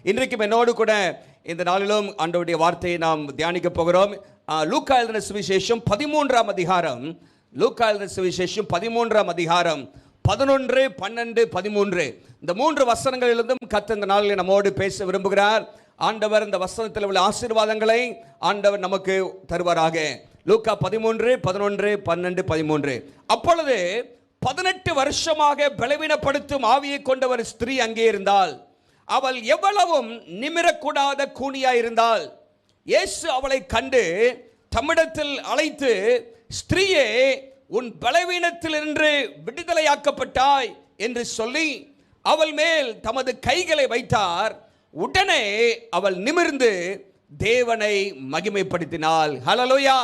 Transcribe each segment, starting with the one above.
இன்றைக்கும் என்னோடு கூட இந்த நாளிலும் ஆண்டவருடைய வார்த்தையை நாம் தியானிக்க போகிறோம். லூக்கா எழுதின சுவிசேஷம் 13ஆம் அதிகாரம். லூக்கா எழுதின சுவிசேஷம் 13ஆம் அதிகாரம் 11, 12, 13 இந்த 3 வசனங்களிலிருந்தும் கர்த்தர் இந்த நாளில் நம்மோடு பேச விரும்புகிறார். ஆண்டவர் இந்த வசனத்தில் உள்ள ஆசீர்வாதங்களை ஆண்டவர் நமக்கு தருவாராக. லூக்கா 13, 11, 12, 13. அப்பொழுது 18 வருஷமாக பலவீனப்படுத்தும் ஆவியை கொண்ட ஒரு ஸ்திரீ அங்கே இருந்தாள். அவள் எவ்வளவும் நிமிரக்கூடாத கூனியாயிருந்தாள். இயேசு அவளை கண்டு தம்மிடத்தில் அழைத்து, ஸ்திரீயே, உன் பலவீனத்திலிருந்து விடுதலையாக்கப்பட்டாய் என்று சொல்லி அவள் மேல் தமது கைகளை வைத்தார். உடனே அவள் நிமிர்ந்து தேவனை மகிமைப்படுத்தினாள். ஹல்லேலூயா.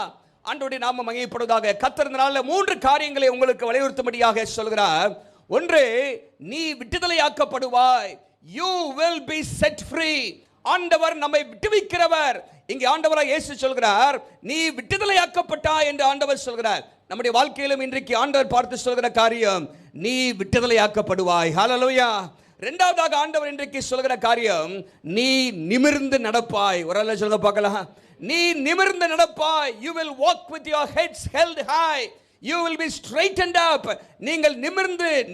ஆண்டவருடைய நாமம் மகிமைப்படுவதாக. கர்த்தர் இந்த நாளில் 3 காரியங்களை உங்களுக்கு வலியுறுத்தும்படியாக சொல்கிறார். ஒன்று, நீ விடுதலையாக்கப்படுவாய். You will be set free. ஆண்டவர் நம்மை விடுவிக்கிறவர். இங்கே ஆண்டவராய் இயேசு சொல்கிறார், நீ விடுதலையாக்கப்பட்டாய் என்று ஆண்டவர் சொல்கிறார். நம்முடைய வாழ்க்கையிலும் இன்றைக்கு ஆண்டவர் பார்த்து சொல்கிற காரியம், நீ விடுதலையாக்கப்படுவாய். ஹல்லேலூயா. இரண்டாவதாக ஆண்டவர் இன்றைக்கு சொல்கிற காரியம், நீ நிமிர்ந்து நடப்பாய். ஒரு ஆளு சொல்லுங்க பார்க்கலாம். நீ நிமிர்ந்து நடப்பாய். You will walk with your heads held high. You will be straightened up. நீங்கள்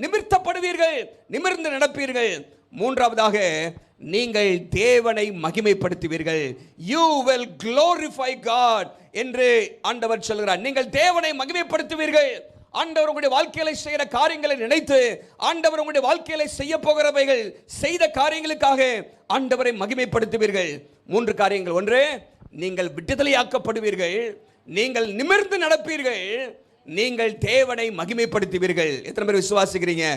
நிமிர்த்தப்படுவீர்கள், நிமிர்ந்து நடப்பீர்கள். மூன்றாவதாக, நீங்கள் தேவனை மகிமைப்படுத்துவீர்கள். You will glorify God என்று ஆண்டவர் சொல்கிறார். நீங்கள் தேவனை மகிமைப்படுத்துவீர்கள். ஆண்டவர் உங்களுடைய வாழ்க்கையில செய்கிற காரியங்களை நினைத்து, ஆண்டவர் உங்களுடைய வாழ்க்கையில செய்ய போகிறவைகள், செய்த காரியங்களுக்காக ஆண்டவரை மகிமைப்படுத்துவீர்கள். 3 காரியங்கள். ஒன்று, நீங்கள் விடுதலையாக்கப்படுவீர்கள், நீங்கள் நிமிர்ந்து நடப்பீர்கள், நீங்கள் தேவனை மகிமைப்படுத்துவீர்கள். எத்தனை பேர் விசுவாசிக்கிறீங்க?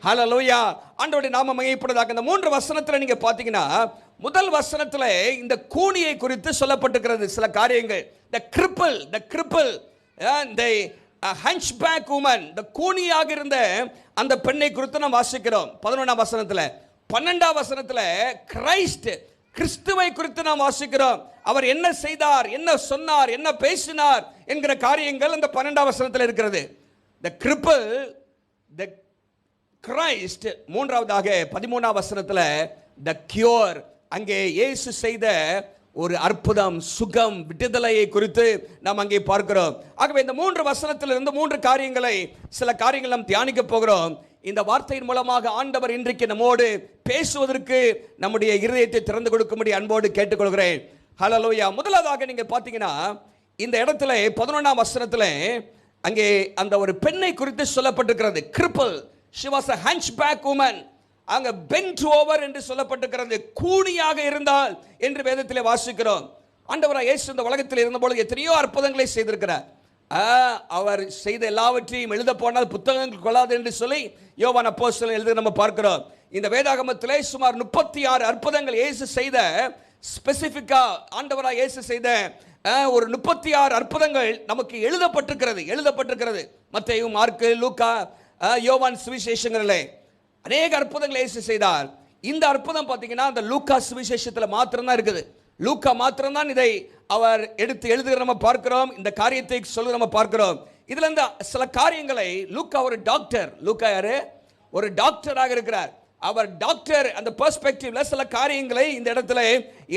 ஹல்லேலூயா. ஆண்டவருடைய நாமம் மகிமைப்படுவதாக. இந்த 3 வசனத்தில் நீங்க பாத்தீங்கன்னா, முதல் வசனத்தில் இந்த கூனியை குறித்து சொல்லப்பட்டிருக்கிறது சில காரியங்கள். the cripple, the hunchback woman, the கூனியாக இருந்த அந்த பெண்ணை குறித்து நாம் வாசிக்கிறோம் 11ஆம் வசனத்தில். 12ஆம் வசனத்தில் கிறிஸ்துவை குறித்து நாம் வாசிக்கிறோம். அவர் என்ன செய்தார், என்ன சொன்னார், என்ன பேசினார் என்கிற காரியங்கள் அந்த 12ஆம் வசனத்தில் இருக்கிறது. the cripple, the Christ. மூன்றாவதாக 13ஆம் வசனத்தில் the cure, அங்கே இயேசு செய்த ஒரு அற்புதம், சுகம், விடுதலையை குறித்து நாம் அங்கே பார்க்கிறோம். ஆகவே இந்த 3 வசனத்திலிருந்து 3 காரியங்களை, சில காரியங்கள் நாம் தியானிக்க போகிறோம். இந்த வார்த்தையின் மூலமாக ஆண்டவர் இன்றைக்கு நம்மோடு பேசுவதற்கு நம்முடைய இருதயத்தை திறந்து கொடுக்கும்படி அன்போடு கேட்டுக்கொள்கிறேன். ஹல்லேலூயா. முதலாவதாக நீங்க பார்த்தீங்கன்னா, இந்த இடத்துல 11ஆம் வசனத்தில் அங்கே அந்த ஒரு பெண்ணை குறித்து சொல்லப்பட்டிருக்கிறது. cripple, she was a hunchback woman. அங்க bent over என்று சொல்லப்பட்டிருக்கிறது. கூனியாக இருந்தால் என்று வேதத்திலே வாசிக்கிறோம். ஆண்டவராய் இயேசு இந்த உலகத்தில் இருந்தபொழுது எத்தனையோ அற்புதங்களை செய்திருக்கிறார். அவர் செய்த எல்லாவற்றையும் எழுத போனால் புத்தகங்கள் கொள்ளாது என்று சொல்லி யோவான் அப்போஸ்தலன் எழுதி நம்ம பார்க்கிறோம். இந்த வேதாகமத்திலே சுமார் 36 அற்புதங்கள் இயேசு செய்த, ஸ்பெசிபிக்கா ஆண்டவராய் இயேசு செய்த ஒரு 36 அற்புதங்கள் நமக்கு எழுதப்பட்டிருக்கிறது. மத்தேயு, மார்க்கு, லூக்கா, யோவான் சுவிசேஷங்களிலே அநேக அற்புதங்களை இயேசு செய்தார். இந்த அற்புதம் பார்த்தீங்கன்னா அந்த லூக்கா சுவிசேஷத்தில் மாத்திரம்தான் இருக்குது. லூக்கா மாத்திரம்தான் இதை அவர் எடுத்து எழுதுகிற நம்ம பார்க்கிறோம். இந்த காரியத்தை சொல்ல நம்ம பார்க்கிறோம். இதுல இந்த சில காரியங்களை, லூக்கா ஒரு டாக்டர். லூக்கா யாரு? ஒரு டாக்டராக இருக்கிறார். அவர் டாக்டர், அந்த பெர்ஸ்பெக்டிவ்ல சில காரியங்களை இந்த இடத்துல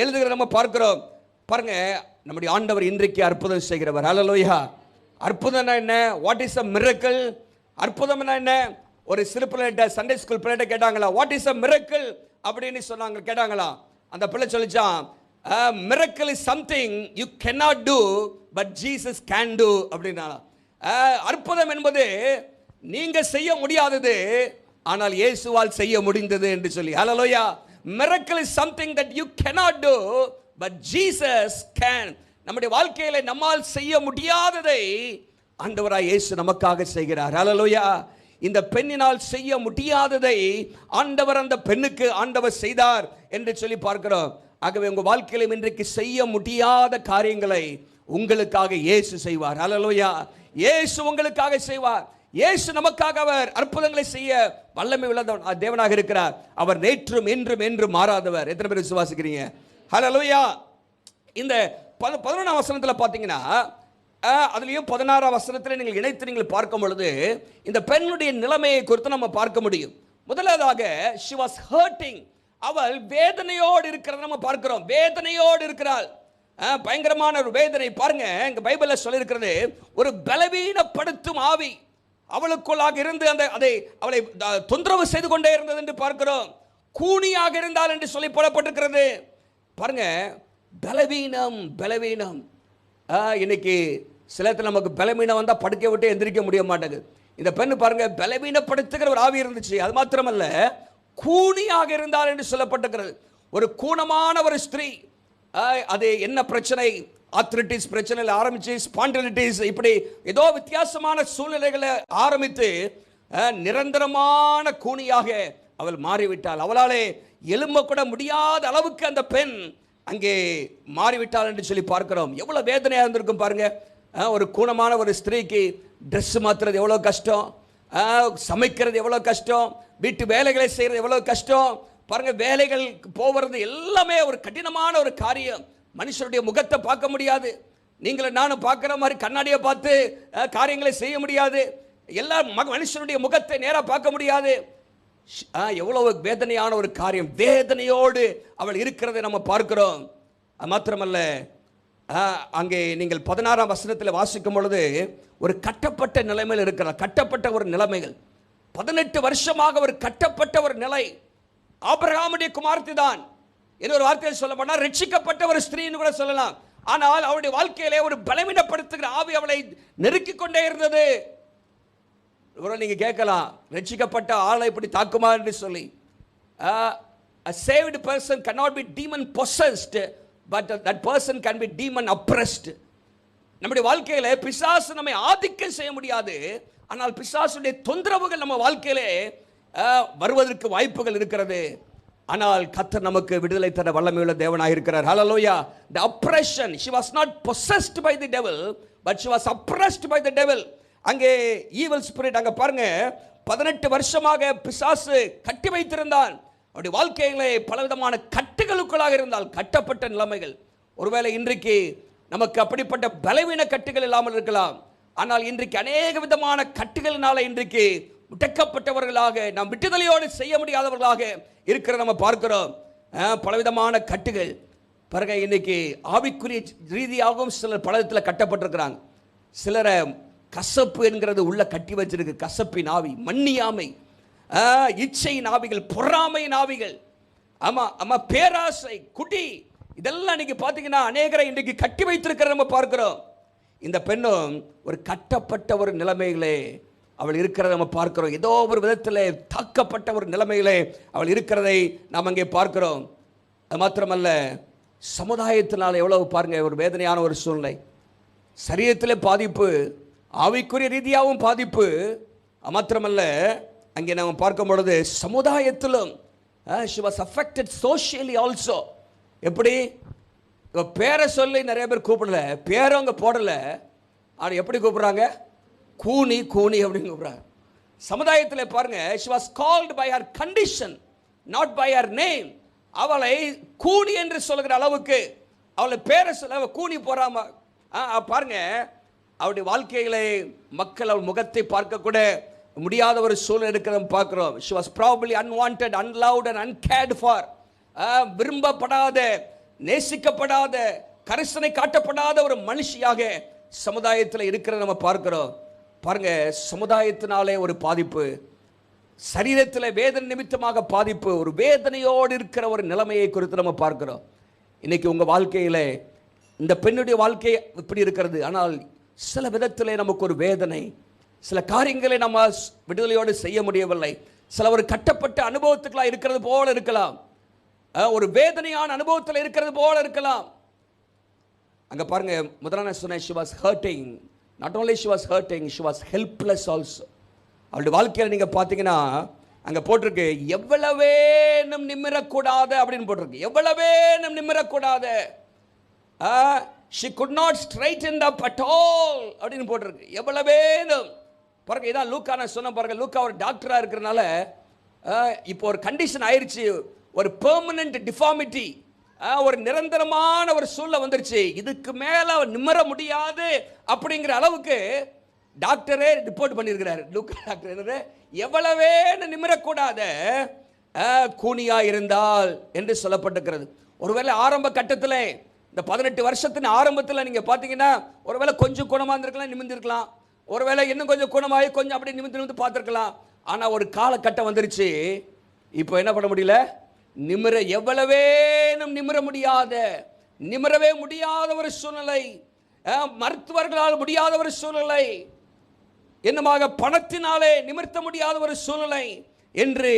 எழுதுகிற நம்ம பார்க்கிறோம். பாருங்க, நம்முடைய ஆண்டவர் இன்றைக்கு அற்புதம் செய்கிறவர். ஹல்லேலூயா. அற்புதம் என்ன? What is a miracle? அற்புதம் என்ன? ஒரு சிறு பிள்ளைகிட்ட, சண்டே ஸ்கூல் பிள்ளைகிட்ட கேட்டாங்களா, வாட் இஸ் a miracle அப்படின்னு சொன்னாங்க, கேட்டாங்களா? அந்த பிள்ளை சொல்லிச்சான், miracle is something you cannot do but Jesus can do அப்படின்னா. அற்புதம் என்பது நீங்க செய்ய முடியாதது, ஆனால் இயேசுவால் செய்ய முடிந்தது என்று சொல்லி. ஹல்லேலூயா. miracle is something that you cannot do but Jesus can. நம்முடைய வாழ்க்கையில நம்மால் செய்ய முடியாததை ஆண்டவராய் இயேசு நமக்காக செய்கிறார். ஹல்லேலூயா. இந்த பெண்ணினால் செய்ய முடியாததை ஆண்டவர் அந்த பெண்ணுக்கு ஆண்டவர் செய்தார் என்று சொல்லி பார்க்கிறோம். ஆகவே உங்க வாழ்க்கையில இன்றைக்கு செய்ய முடியாத காரியங்களை உங்களுக்காக இயேசு செய்வார். ஹல்லேலூயா. இயேசு உங்களுக்காக செய்வார். இயேசு நமக்காக அவர் அற்புதங்களை செய்ய வல்லமை உள்ள தேவனாக இருக்கிறார். அவர் நேற்றும் இன்றும் என்றும் மாறாதவர். எத்தனை பேர் விசுவாசிக்கிறீங்க? ஹல்லேலூயா. இந்த 11ஆம் வசனத்தில் பார்த்தீங்கன்னா, அதுலேயும் 16ஆம் வசனத்தில் நீங்கள் இணைத்து நீங்கள் பார்க்கும் பொழுது இந்த பெண்ணுடைய நிலைமையை குறித்து நம்ம பார்க்க முடியும். முதலாவதாக she was hurting. அவள் வேதனையோடு இருக்கிறத நம்ம பார்க்கிறோம். வேதனையோடு இருக்கிறாள். பயங்கரமான ஒரு வேதனை. பாருங்க, இங்க பைபிள்ல சொல்லியிருக்கிறது, ஒரு பலவீனப்படுத்தும் ஆவி அவளுக்குள்ளாக இருந்து அவளை தொந்தரவு செய்து கொண்டே இருந்தது என்று பார்க்கிறோம். கூனியாக இருந்தால் என்று சொல்லி போடப்பட்டிருக்கிறது. பாருங்க, பலவீனம் பலவீனம். இன்னைக்கு சிலத்தில் நமக்கு பலவீனம் வந்தால் படுக்க விட்டு எந்திரிக்க முடிய மாட்டேங்குது. இந்த பெண்ணு பாருங்க, பலவீனப்படுத்துகிற ஒரு ஆவி இருந்துச்சு. அது மாத்திரமல்ல, கூனியாக இருந்தால் என்று சொல்லப்பட்டிருக்கிறது. ஒரு கூணமான ஒரு ஸ்திரீ. அது என்ன பிரச்சனை? ஆர்த்ரைட்டிஸ் பிரச்சனையில் ஆரம்பிச்சு ஸ்பாண்டிலிட்டிஸ், இப்படி ஏதோ வித்தியாசமான சூழ்நிலைகளை ஆரம்பித்து நிரந்தரமான கூனியாக அவள் மாறிவிட்டாள். அவளாலே எழும்ப கூட முடியாத அளவுக்கு அந்த பெண் அங்கே மாறிவிட்டாள் என்று சொல்லி பார்க்கிறோம். எவ்வளவு வேதனையாக இருந்திருக்கும் பாருங்க. ஒரு கூணமான ஒரு ஸ்திரீக்கு ட்ரெஸ் மாத்துறது எவ்வளோ கஷ்டம், சமைக்கிறது எவ்வளோ கஷ்டம், வீட்டு வேலைகளை செய்கிறது எவ்வளோ கஷ்டம் பாருங்க. வேலைகள் போவது எல்லாமே ஒரு கடினமான ஒரு காரியம். மனுஷனுடைய முகத்தை பார்க்க முடியாது. நீங்களும் நானும் பார்க்குற மாதிரி கண்ணாடியை பார்த்து காரியங்களை செய்ய முடியாது. எல்லா மனுஷனுடைய முகத்தை நேராக பார்க்க முடியாது. எவ்வளவு வேதனையான ஒரு காரியம். வேதனையோடு அவள் இருக்கிறதை நம்ம பார்க்கிறோம். அது மாத்திரமல்ல, அங்கே நீங்கள் 16ஆம் வசனத்தில் வாசிக்கும் பொழுது ஒரு கட்டப்பட்ட நிலைமையில் இருக்கிறார். கட்டப்பட்ட ஒரு நிலைமைகள், 18 வருஷமாக ஒரு கட்டப்பட்ட ஒரு நிலை. ஆபிரகாமுடைய குமார்த்தி தான். இன்னொரு வார்த்தையில் சொல்ல போனால் ரட்சிக்கப்பட்ட ஒரு ஸ்திரீன்னு கூட சொல்லலாம். ஆனால் அவருடைய வாழ்க்கையிலே ஒரு பலவீனப்படுத்துகிற ஆவி அவளை நெருக்கிக் கொண்டே இருந்தது. நீங்க கேட்கலாம், ரட்சிக்கப்பட்ட ஆளை இப்படி தாக்குமா என்று சொல்லி. A saved person cannot be demon possessed, but that person can be demon oppressed. நம்முடைய வாழ்க்கையில பிசாசு நம்மை ஆதிக்கம் செய்ய முடியாது. ஆனால் பிசாசுடைய தொந்தரவுகள் நம்ம வாழ்க்கையிலே வருவதற்கு வாய்ப்புகள் இருக்கிறது. ஆனால் கர்த்தர் நமக்கு விடுதலை தர வல்லமையுள்ள தேவனாக இருக்கிறார். ஹல்லேலூயா. The oppression, she was not possessed by the devil, but she was oppressed by the devil. அங்கே ஈவில் ஸ்பிரிட், அங்க பாருங்க, 18 வருஷமாக பிசாசு கட்டி வைத்திருந்தான். அவருடைய வாழ்க்கையிலே பலவிதமான கட்டுகளுக்குள்ளாக இருந்தால், கட்டப்பட்ட நிலைமைகள். ஒருவேளை இன்றைக்கு நமக்கு அப்படிப்பட்ட பலவீன கட்டுகள் இல்லாமல் இருக்கலாம். ஆனால் இன்றைக்கு அநேக விதமான கட்டுகளினால இன்றைக்கு முடக்கப்பட்டவர்களாக, நாம் விட்டுதலையோடு செய்ய முடியாதவர்களாக இருக்கிற நம்ம பார்க்கிறோம். பலவிதமான கட்டுகள் பாருங்க. இன்னைக்கு ஆவிக்குரிய ரீதியாகவும் சிலர் பலவிதத்தில் கட்டப்பட்டிருக்கிறாங்க. சிலரை கசப்பு என்கிறது உள்ள கட்டி வச்சிருக்கு. கசப்பின் ஆவி, மன்னியாமை, இச்சை ஆவிகள், பொறாமை ஆவிகள், ஆமா ஆமா, பேராசை, குடி, இதெல்லாம் இன்னைக்கு பார்த்தீங்கன்னா அநேகரை இன்றைக்கு கட்டி வைத்திருக்கிற நம்ம பார்க்கிறோம். இந்த பெண்ணும் ஒரு கட்டப்பட்ட ஒரு நிலைமையிலே அவள் இருக்கிறத நம்ம பார்க்கிறோம். ஏதோ ஒரு விதத்தில் தாக்கப்பட்ட ஒரு நிலைமையிலே அவள் இருக்கிறதை நாம் அங்கே பார்க்கிறோம். அது மாத்திரமல்ல, சமுதாயத்தினால் எவ்வளவு பாருங்க ஒரு வேதனையான ஒரு சூழ்நிலை. சரீரத்திலே பாதிப்பு, ஆவிக்குரிய ரீதியாகவும் பாதிப்பு. மாத்திரமல்ல, அங்கே நாம் பார்க்கும் பொழுது சமுதாயத்திலும் she was affected socially also. எப்படி? பேரை சொல்லி நிறைய பேர் கூப்பிடல, பேரை அவங்க போடல. ஆனால் எப்படி கூப்பிடுறாங்க? கூனி கூனி அப்படின்னு கூப்பிடுறாங்க. சமுதாயத்தில் பாருங்க, she was called by her condition, not by her name. அவளை கூனி என்று சொல்லுகிற அளவுக்கு அவளை பேரை சொல்ல கூனி போறாம பாருங்க. அவருடைய வாழ்க்கையிலே மக்கள் அவள் முகத்தை பார்க்க கூட முடியாத ஒரு சூழ்நிலை இருக்கிறத பார்க்கிறோம். she was probably unwanted, unloved and uncared for. விரும்பப்படாத, நேசிக்கப்படாத, கரிசனை காட்டப்படாத ஒரு மனுஷியாக சமுதாயத்தில் இருக்கிறத நம்ம பார்க்கிறோம். பாருங்க, சமுதாயத்தினாலே ஒரு பாதிப்பு, சரீரத்தில் வேதனை நிமித்தமாக பாதிப்பு, ஒரு வேதனையோடு இருக்கிற ஒரு நிலைமையை குறித்து நம்ம பார்க்கிறோம். இன்னைக்கு உங்க வாழ்க்கையில இந்த பெண்ணுடைய வாழ்க்கை இப்படி இருக்கிறது. ஆனால் சில விதத்தில் நமக்கு ஒரு வேதனை, சில காரியங்களை நம்ம விடுதலையோடு செய்ய முடியவில்லை. சில ஒரு கட்டப்பட்ட அனுபவத்துக்குலாம் இருக்கிறது போல இருக்கலாம், ஒரு வேதனையான அனுபவத்தில் இருக்கிறது போல இருக்கலாம். அங்க பாருங்க, முதலான சொன்ன she was hurting. Not only she was hurting, she was helpless also. அவளுடைய வாழ்க்கையில் நீங்க பார்த்தீங்கன்னா அங்க போட்டிருக்கு, எவ்வளவேனும் நிமிரக்கூடாத அப்படின்னு போட்டிருக்கு. எவ்வளவேனும் நிமிரக்கூடாத, she could not straighten up at all அப்படின்னு போட்டிருக்கு. எவ்வளவேனும் பாருங்க. இதான் லூக்கா நான் சொன்ன பாருங்க. லூக்கா ஒரு டாக்டரா இருக்கிறனால இப்போ ஒரு கண்டிஷன் ஆயிடுச்சு, ஒரு பெர்மனன்ட் டிஃபார்மிட்டி, ஒரு நிரந்தரமான ஒரு சூழ்நிலை வந்துருச்சு. இதுக்கு மேல நிமிர முடியாது அப்படிங்கிற அளவுக்கு டாக்டரே ரிப்போர்ட் பண்ணியிருக்கிறார். லூக்கா டாக்டர் எவ்வளவே நிமிரக்கூடாத, கூனியா இருந்தால் என்று சொல்லப்பட்டிருக்கிறது. ஒருவேளை ஆரம்ப கட்டத்தில் இந்த 18 வருஷத்தின் ஆரம்பத்தில் நீங்க பார்த்தீங்கன்னா ஒருவேளை கொஞ்சம் குணமா இருந்திருக்கலாம், நிமிர்ந்திருக்கலாம். ஒருவேளை இன்னும் கொஞ்சம் குணமாகி கொஞ்சம் அப்படி நிமிர்ந்து பார்த்துருக்கலாம். ஆனா ஒரு காலகட்டம் வந்துருச்சு, இப்போ என்ன பண்ண முடியல, எவ்வளவேனும் நிமிரவே முடியாத ஒரு சூழ்நிலை, மருத்துவர்களால் முடியாத ஒரு சூழ்நிலை, என்னமாக பணத்தினாலே நிமிர்த்த முடியாத ஒரு சூழ்நிலை என்று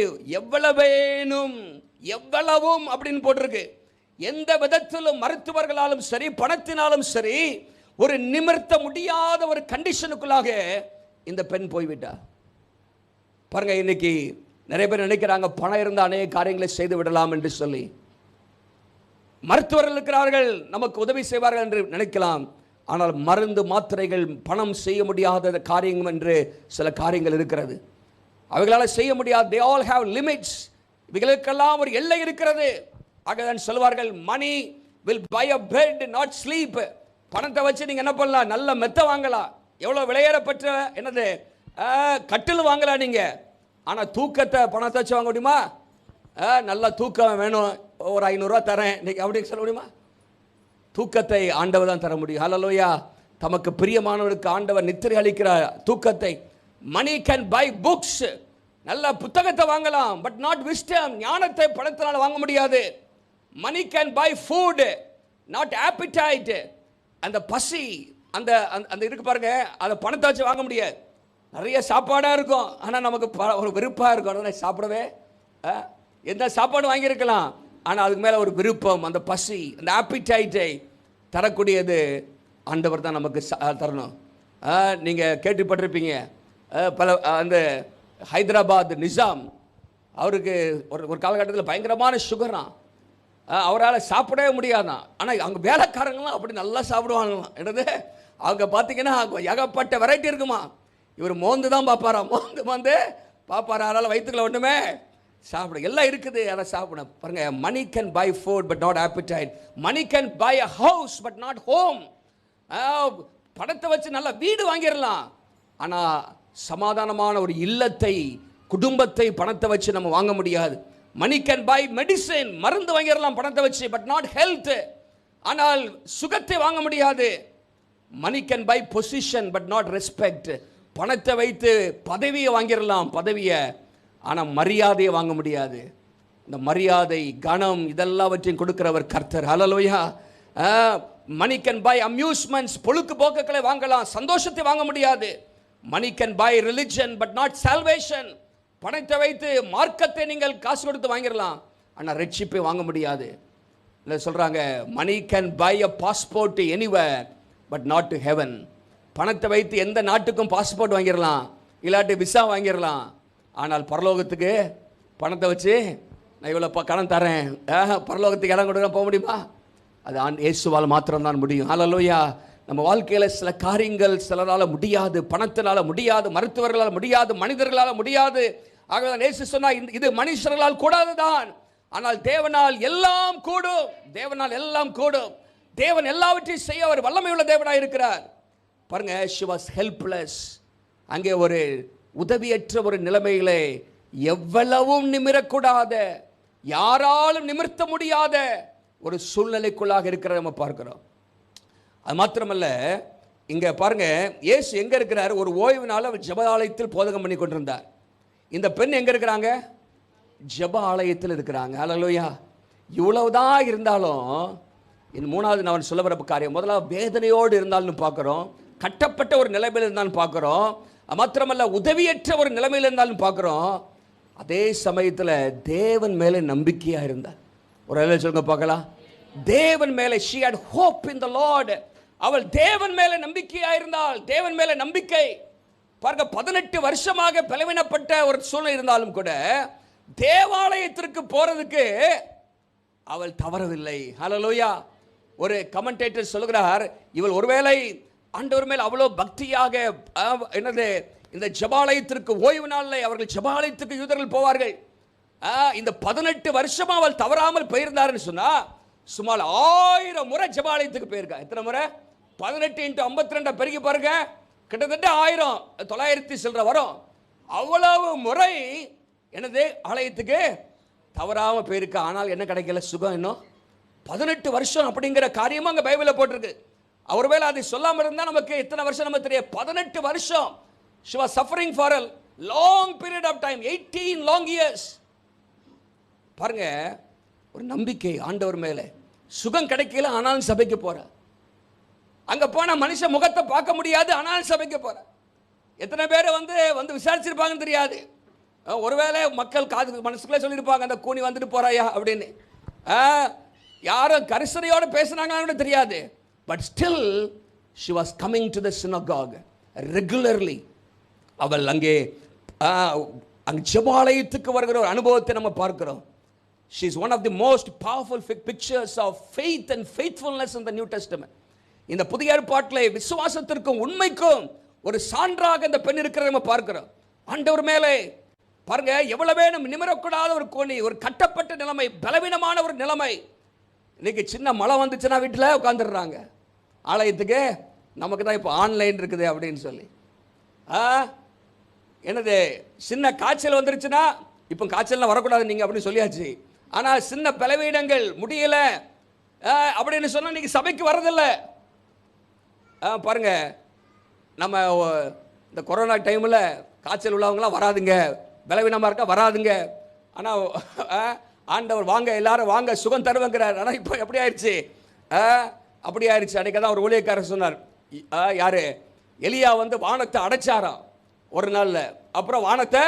எவ்வளவும் அப்படின்னு போட்டிருக்கு. எந்த விதத்திலும் மருத்துவர்களாலும் சரி பணத்தினாலும் சரி ஒரு நிமிர்த்த முடியாத ஒரு கண்டிஷனுக்குள்ளாக இந்த பெண் போய்விட்டார். பாருங்க, இன்னைக்கு நிறைய பேர் நினைக்கிறாங்க பணம் இருந்த அநேக காரியங்களை செய்து விடலாம் என்று சொல்லி. மருத்துவர்கள் இருக்கிறார்கள், நமக்கு உதவி செய்வார்கள் என்று நினைக்கலாம். ஆனால் மருந்து மாத்திரைகள் பணம் செய்ய முடியாத காரியங்கள் என்று சில காரியங்கள் இருக்கிறது. அவைகளால் செய்ய முடியாது. they all have limits. இவைகளுக்கெல்லாம் ஒரு எல்லை இருக்கிறது. ஆகதான் சொல்வார்கள், மணி will buy a bed not sleep. பணத்தை வச்சு நீங்க என்ன பண்ணலாம், நல்ல மெத்த வாங்கலாம், எவ்வளவு விலையேறப்பட்ட என்னது கட்டில் வாங்கலாம் நீங்க. ஆனா தூக்கத்தை பணத்தை வச்சு வாங்க முடியுமா? நல்ல தூக்கம் வேணும், ஒரு 500 ரூபா தரேன் இன்னைக்கு அப்படின்னு சொல்ல முடியுமா? தூக்கத்தை ஆண்டவர் தான் தர முடியும். ஹல்லேலூயா. தமக்கு பிரியமானவருக்கு ஆண்டவர் நித்திரை அளிக்கிறார் தூக்கத்தை. Money can buy books. நல்ல புத்தகத்தை வாங்கலாம், பட் நாட் விஸ்டம். ஞானத்தை பணத்தினால் வாங்க முடியாது. Money can buy food, not appetite. அந்த பசி அந்த அந்த இருக்கு பாருங்க, அதை பணத்தை வச்சு வாங்க முடியாது. நிறைய சாப்பாடாக இருக்கும், ஆனால் நமக்கு ஒரு விருப்பாக இருக்கும், சாப்பிடவே எந்த சாப்பாடு வாங்கியிருக்கலாம், ஆனால் அதுக்கு மேலே ஒரு விருப்பம், அந்த பசி, அந்த ஆப்பிடைட்டை தரக்கூடியது ஆண்டவர் தான் நமக்கு தரணும். நீங்கள் கேட்டுப்பட்டிருப்பீங்க, பல அந்த ஹைதராபாத் நிசாம், அவருக்கு ஒரு காலகட்டத்தில் பயங்கரமான சுகரான், அவரால் சாப்பிடவே முடியாதான். ஆனால் அவங்க வேலைக்காரங்களாம் அப்படி நல்லா சாப்பிடுவாங்களாம். என்னது, அவங்க பார்த்தீங்கன்னா ஏகப்பட்ட வெரைட்டி இருக்குமா. இவர் மோந்து தான் பார்ப்பாராம், மோந்து பார்ப்பாரா, அதனால் வயிற்றுக்குள்ள ஒன்றுமே சாப்பிட எல்லாம் இருக்குது, அதை சாப்பிட பாருங்க. Money can buy food but not appetite. Money can buy a house but not home. பணத்தை வச்சு நல்ல வீடு வாங்கிடலாம், ஆனால் சமாதானமான ஒரு இல்லத்தை, குடும்பத்தை பணத்தை வச்சு நம்ம வாங்க முடியாது. மணி கேன் பை மெடிசன், மருந்து வாங்கிடலாம் பணத்தை வச்சு, பட் நாட் ஹெல்த். ஆனால் சுகத்தை வாங்க முடியாது. Money can buy position but not respect. பணத்தை வைத்து பதவியை வாங்கிடலாம், பதவியை, ஆனால் மரியாதையை வாங்க முடியாது. இந்த மரியாதை, கணம் இதெல்லாவற்றையும் கொடுக்கிறவர் கர்த்தர். Hallelujah. Money can buy amusements, பொழுக்கு போக்குகளை வாங்கலாம், சந்தோஷத்தை வாங்க முடியாது. Money can buy religion but not salvation. பணத்தை வைத்து மார்க்கத்தை நீங்கள் காசு கொடுத்து வாங்கிடலாம், ஆனால் ரட்சிப்பை வாங்க முடியாது. இல்லை சொல்கிறாங்க, money can buy a passport anywhere but not to heaven. பணத்தை வைத்து எந்த நாட்டுக்கும் பாஸ்போர்ட் வாங்கிடலாம், இல்லாட்டி விசா வாங்கிடலாம், ஆனால் பரலோகத்துக்கு பணத்தை வச்சு நான் இவ்வளோ கடன் தரேன், பரலோகத்துக்கு இடம் கொடுக்க போக முடியுமா? அது இயேசுவால் மாத்திரம்தான் முடியும். ஹல்லேலூயா. நம்ம வாழ்க்கையில் சில காரியங்கள் சிலரால் முடியாது, பணத்தினால முடியாது, மருத்துவர்களால் முடியாது, மனிதர்களால் முடியாது. ஆகவே இயேசு சொன்னார், இது மனுஷர்களால் கூடாதுதான், ஆனால் தேவனால் எல்லாம் கூடும். தேவனால் எல்லாம் கூடும். தேவன் எல்லாவற்றையும் செய்ய அவர் வல்லமையுள்ள தேவனாக இருக்கிறார். பாருங்க, she was helpless. அங்கே ஒரு உதவியற்ற ஒரு நிலைமையிலே, எவ்வளவும் நிமிரக்கூடாத, யாராலும் நிமிர்த்த முடியாத ஒரு சூழ்நிலைக்குள்ளாக இருக்கிறத நம்ம பார்க்கிறோம். அது மாத்திரமல்ல, இங்க பாருங்க, இயேசு எங்க இருக்கிறார்? ஒரு ஓய்வு நாள் அவர் ஜெப ஆலயத்தில் போதகம் பண்ணி கொண்டிருந்தார். இந்த பெண் எங்க இருக்கிறாங்க? ஜெப ஆலயத்தில் இருக்கிறாங்க. ஹல்லேலூயா. இவ்வளவுதான் இருந்தாலும் இந்த மூணாவது நான் சொல்ல வர காரியம், முதல்ல வேதனையோடு இருந்தாலும் பார்க்கிறோம், கட்டப்பட்ட ஒரு நிலைமையில் இருந்தாலும் பார்க்கிறோம், மாத்திரமல்ல உதவியற்ற ஒரு நிலைமையில் இருந்தாலும் பார்க்கிறோம். அதே சமயத்தில் தேவன் மேலே நம்பிக்கையா இருந்தார். ஒரு வேளை சொல்லுங்க பார்க்கலாம், தேவன் மேலே, she had hope in the Lord. அவள் தேவன் மேலே நம்பிக்கையா இருந்தால். தேவன் மேலே நம்பிக்கை பாருங்க. 18 வருஷமாக பலவீனப்பட்ட ஒரு சூழ்நிலை இருந்தாலும் கூட தேவாலயத்திற்கு போறதுக்கு அவள் தவறவில்லை. ஹல்லேலூயா. ஒரு கமெண்டேட்டர் சொல்கிறார், இவள் ஒருவேளை ஆண்டவர் மேல் அவ்வளோ பக்தியாக, என்னது, இந்த ஜெபாலயத்திற்கு ஓய்வு நாளில் அவர்கள் ஜெபாலயத்துக்கு யூதர்கள் போவார்கள். இந்த 18 வருஷமா அவள் தவறாமல் போயிருந்தாருன்னு சொன்னா சுமார் 1000 முறை ஜெபாலயத்துக்கு போயிருக்கா. எத்தனை முறை? 18 × 52 பெருகி பாருங்க, கிட்டத்தட்ட 1000, 900 சில்லற வரும். அவ்வளவு முறை என்னது ஆலயத்துக்கு தவறாம போயிருக்கு. ஆனால் என்ன கிடைக்கல? சுகம். இன்னும் 18 வருஷம் அப்படிங்கிற காரியமும் அங்கே பைபிளில் போட்டிருக்கு. ஒருவேளை அதை சொல்லாமல் இருந்தால் நமக்கு எத்தனை வருஷம் நம்ம தெரியும். 18 வருஷம் she was suffering for a long period of time, 18 long years. பாருங்க, ஒரு நம்பிக்கை ஆண்டவர் மேலே. சுகம் கிடைக்கல, ஆனாலும் சபைக்கு போற. அங்க போன மனுஷ முகத்தை பார்க்க முடியாது, ஆனாலும் சபைக்கு போற. எத்தனை பேர் வந்து விசாரிச்சிருப்பாங்கன்னு தெரியாது. ஒருவேளை மக்கள் காது மனசுக்குள்ளே சொல்லியிருப்பாங்க, அந்த கூனி வந்துட்டு போறாயா அப்படின்னு. யாரும் கரிசனையோடு பேசுனாங்கன்னு தெரியாது. But still she was coming to the synagogue regularly. அவள் அங்கே ஜெபாலயத்துக்கு வருகிற ஒரு அனுபவத்தை நம்ம பார்க்கிறோம். She is one of the most powerful pictures of faith and faithfulness in the New Testament. இந்த புதிய ஏற்பாட்டிலே விசுவாசத்திற்கும் உண்மைக்கும் ஒரு சான்றாக இந்த பெண் இருக்கிறத நம்ம பார்க்கிறோம். ஆண்டவர் மேலே பாருங்க, எவ்வளவு வேணும் நிமிரக்கூடாத ஒரு கோணி, ஒரு கட்டப்பட்ட நிலைமை, பலவீனமான ஒரு நிலைமை. இன்னைக்கு சின்ன மழை வந்துச்சுன்னா வீட்டில் உட்காந்துடுறாங்க. ஆலயத்துக்கு நமக்கு தான் இப்போ ஆன்லைன் இருக்குது அப்படின்னு சொல்லி. என்னது, சின்ன காய்ச்சல் வந்துருச்சுன்னா இப்போ காய்ச்சல்லாம் வரக்கூடாது நீங்கள் அப்படின்னு சொல்லியாச்சு. ஆனால் சின்ன பலவீனங்கள் முடியல அப்படின்னு சொன்னால் இன்னைக்கு சபைக்கு வரதில்லை. பாருங்க, நம்ம இந்த கொரோனா டைமில் காய்ச்சல் உள்ளவங்களாம் வராதுங்க, பலவீனமாக இருக்கா வராதுங்க. ஆனால் ஆண்டவர் வாங்க எல்லாரும் வாங்க சுகம் தருவங்கிறார். ஆனால் இப்போ எப்படி ஆயிடுச்சு? அப்படி ஆயிடுச்சு. அன்றைக்கி தான் ஒரு ஊழியக்காரர் சொன்னார், யார் எலியா வானத்தை அடைச்சாராம் ஒரு நாளில், அப்புறம் வானத்தை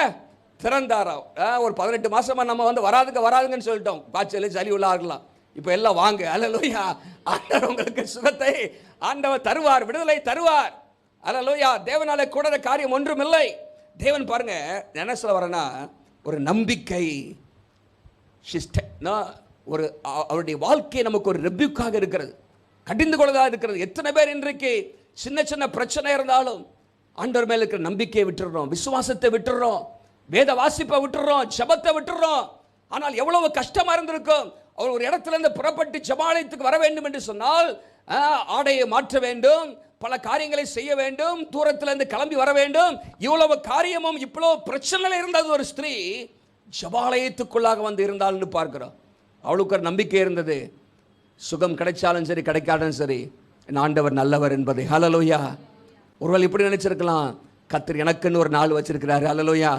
திறந்தாராம். ஒரு 18 மாதமாக நம்ம வராதுங்கன்னு சொல்லிட்டோம், காய்ச்சல் சளி உள்ள ஆகலாம். இப்போ எல்லாம் வாங்க, அல்லேலூயா. ஆண்டவர் உங்களுக்கு சுகத்தை ஆண்டவர் தருவார், விடுதலை தருவார். அல்லேலூயா. தேவனாலே கூடாத காரியம் ஒன்றும் இல்லை. தேவன் பாருங்க என்ன சொல்ல வரேன்னா, ஒரு நம்பிக்கை. ஒரு அவருடைய வாழ்க்கை நமக்கு ஒரு ரெப்யூக்காக இருக்கிறது, கடிந்து கொள்ளதாக இருக்கிறது. எத்தனை பேர் இன்றைக்கு சின்ன சின்ன பிரச்சனை இருந்தாலும் ஆண்டவர் மேல இருக்கிற நம்பிக்கையை விட்டுடுறோம், விசுவாசத்தை விட்டுடுறோம், வேத வாசிப்பை விட்டுடுறோம், ஜெபத்தை விட்டுடுறோம். ஆனால் எவ்வளவு கஷ்டமா இருந்திருக்கும். அவர் ஒரு இடத்துல இருந்து புறப்பட்டு ஜெபாலயத்துக்கு வர வேண்டும் என்று சொன்னால் ஆடையை மாற்ற வேண்டும், பல காரியங்களை செய்ய வேண்டும், தூரத்திலிருந்து கிளம்பி வர வேண்டும். இவ்வளவு காரியமும் இவ்வளவு பிரச்சனையில் இருந்தது ஒரு ஸ்திரீ ஜெபாலயத்துக்குள்ளாக இருந்தாள்னு பார்க்கிறோம். அவளுக்கு ஒரு நம்பிக்கை இருந்தது, சுகம் கிடைச்சாலும் சரி கிடைக்காலும் சரி என் ஆண்டவர் நல்லவர் என்பதை. ஹல்லேலூயா. ஒருவேளை இப்படி நினைச்சிருக்கலாம், கர்த்தர் எனக்குன்னு ஒரு நாள் வச்சிருக்கிறார், ஹல்லேலூயா,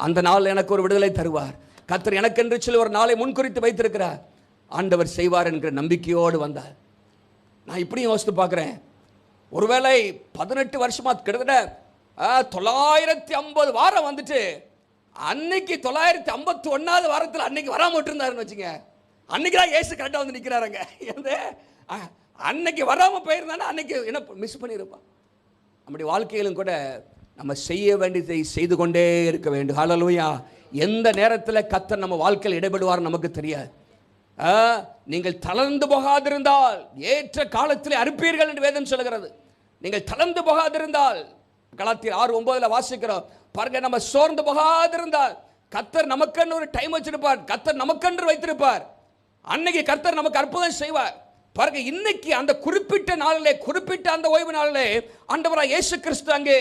அந்த நாள் எனக்கு ஒரு விடுதலை தருவார், கர்த்தர் எனக்கென்று சொல்லி ஒரு நாளை முன்குறித்து வைத்திருக்கிறார், ஆண்டவர் செய்வார் என்கிற நம்பிக்கையோடு வந்தார். நான் இப்படியும் யோசித்து பார்க்குறேன், ஒருவேளை 18 வருஷமா கிட்டத்தட்ட 950 வாரம் வந்துட்டு அன்னைக்கு 951வது வாரத்தில் அன்னைக்கு வராம விட்டுருந்தாருன்னு வச்சுங்க. அன்னைக்கு தான் ஏசு கரெக்டாக வந்து நிற்கிறாருங்க. அன்னைக்கு வராமல் போயிருந்தானா அன்னைக்கு என்ன மிஸ் பண்ணியிருப்பான். நம்முடைய வாழ்க்கையிலும் கூட நம்ம செய்ய வேண்டியதை செய்து கொண்டே இருக்க வேண்டும். ஹல்லேலூயா. எந்த நேரத்தில் கர்த்தர் நம்ம வாழ்க்கையில் இடைபடுவார் நமக்கு தெரியாது. நீங்கள் தளர்ந்து போகாதிருந்தால் ஏற்ற காலத்தில் அறுப்பீர்கள் என்று வேதம் சொல்கிறது. நீங்கள் தளர்ந்து போகாதிருந்தால், கலாத்தியர் 6:9 வாசிக்கிறோம் பாருங்க, நம்ம சோர்ந்து போகாதிருந்தால் கர்த்தர் நமக்கென்று ஒரு டைம் வச்சிருப்பார், கர்த்தர் நமக்கென்று வைத்திருப்பார். அன்னைக்கு கர்த்தர் நமக்கு அற்புதம் செய்வார். பாருங்க, இன்னைக்கு அந்த குறிப்பிட்ட நாளிலே, குறிப்பிட்ட அந்த ஓய்வு நாளிலே ஆண்டவராகிய இயேசு கிறிஸ்து அங்கே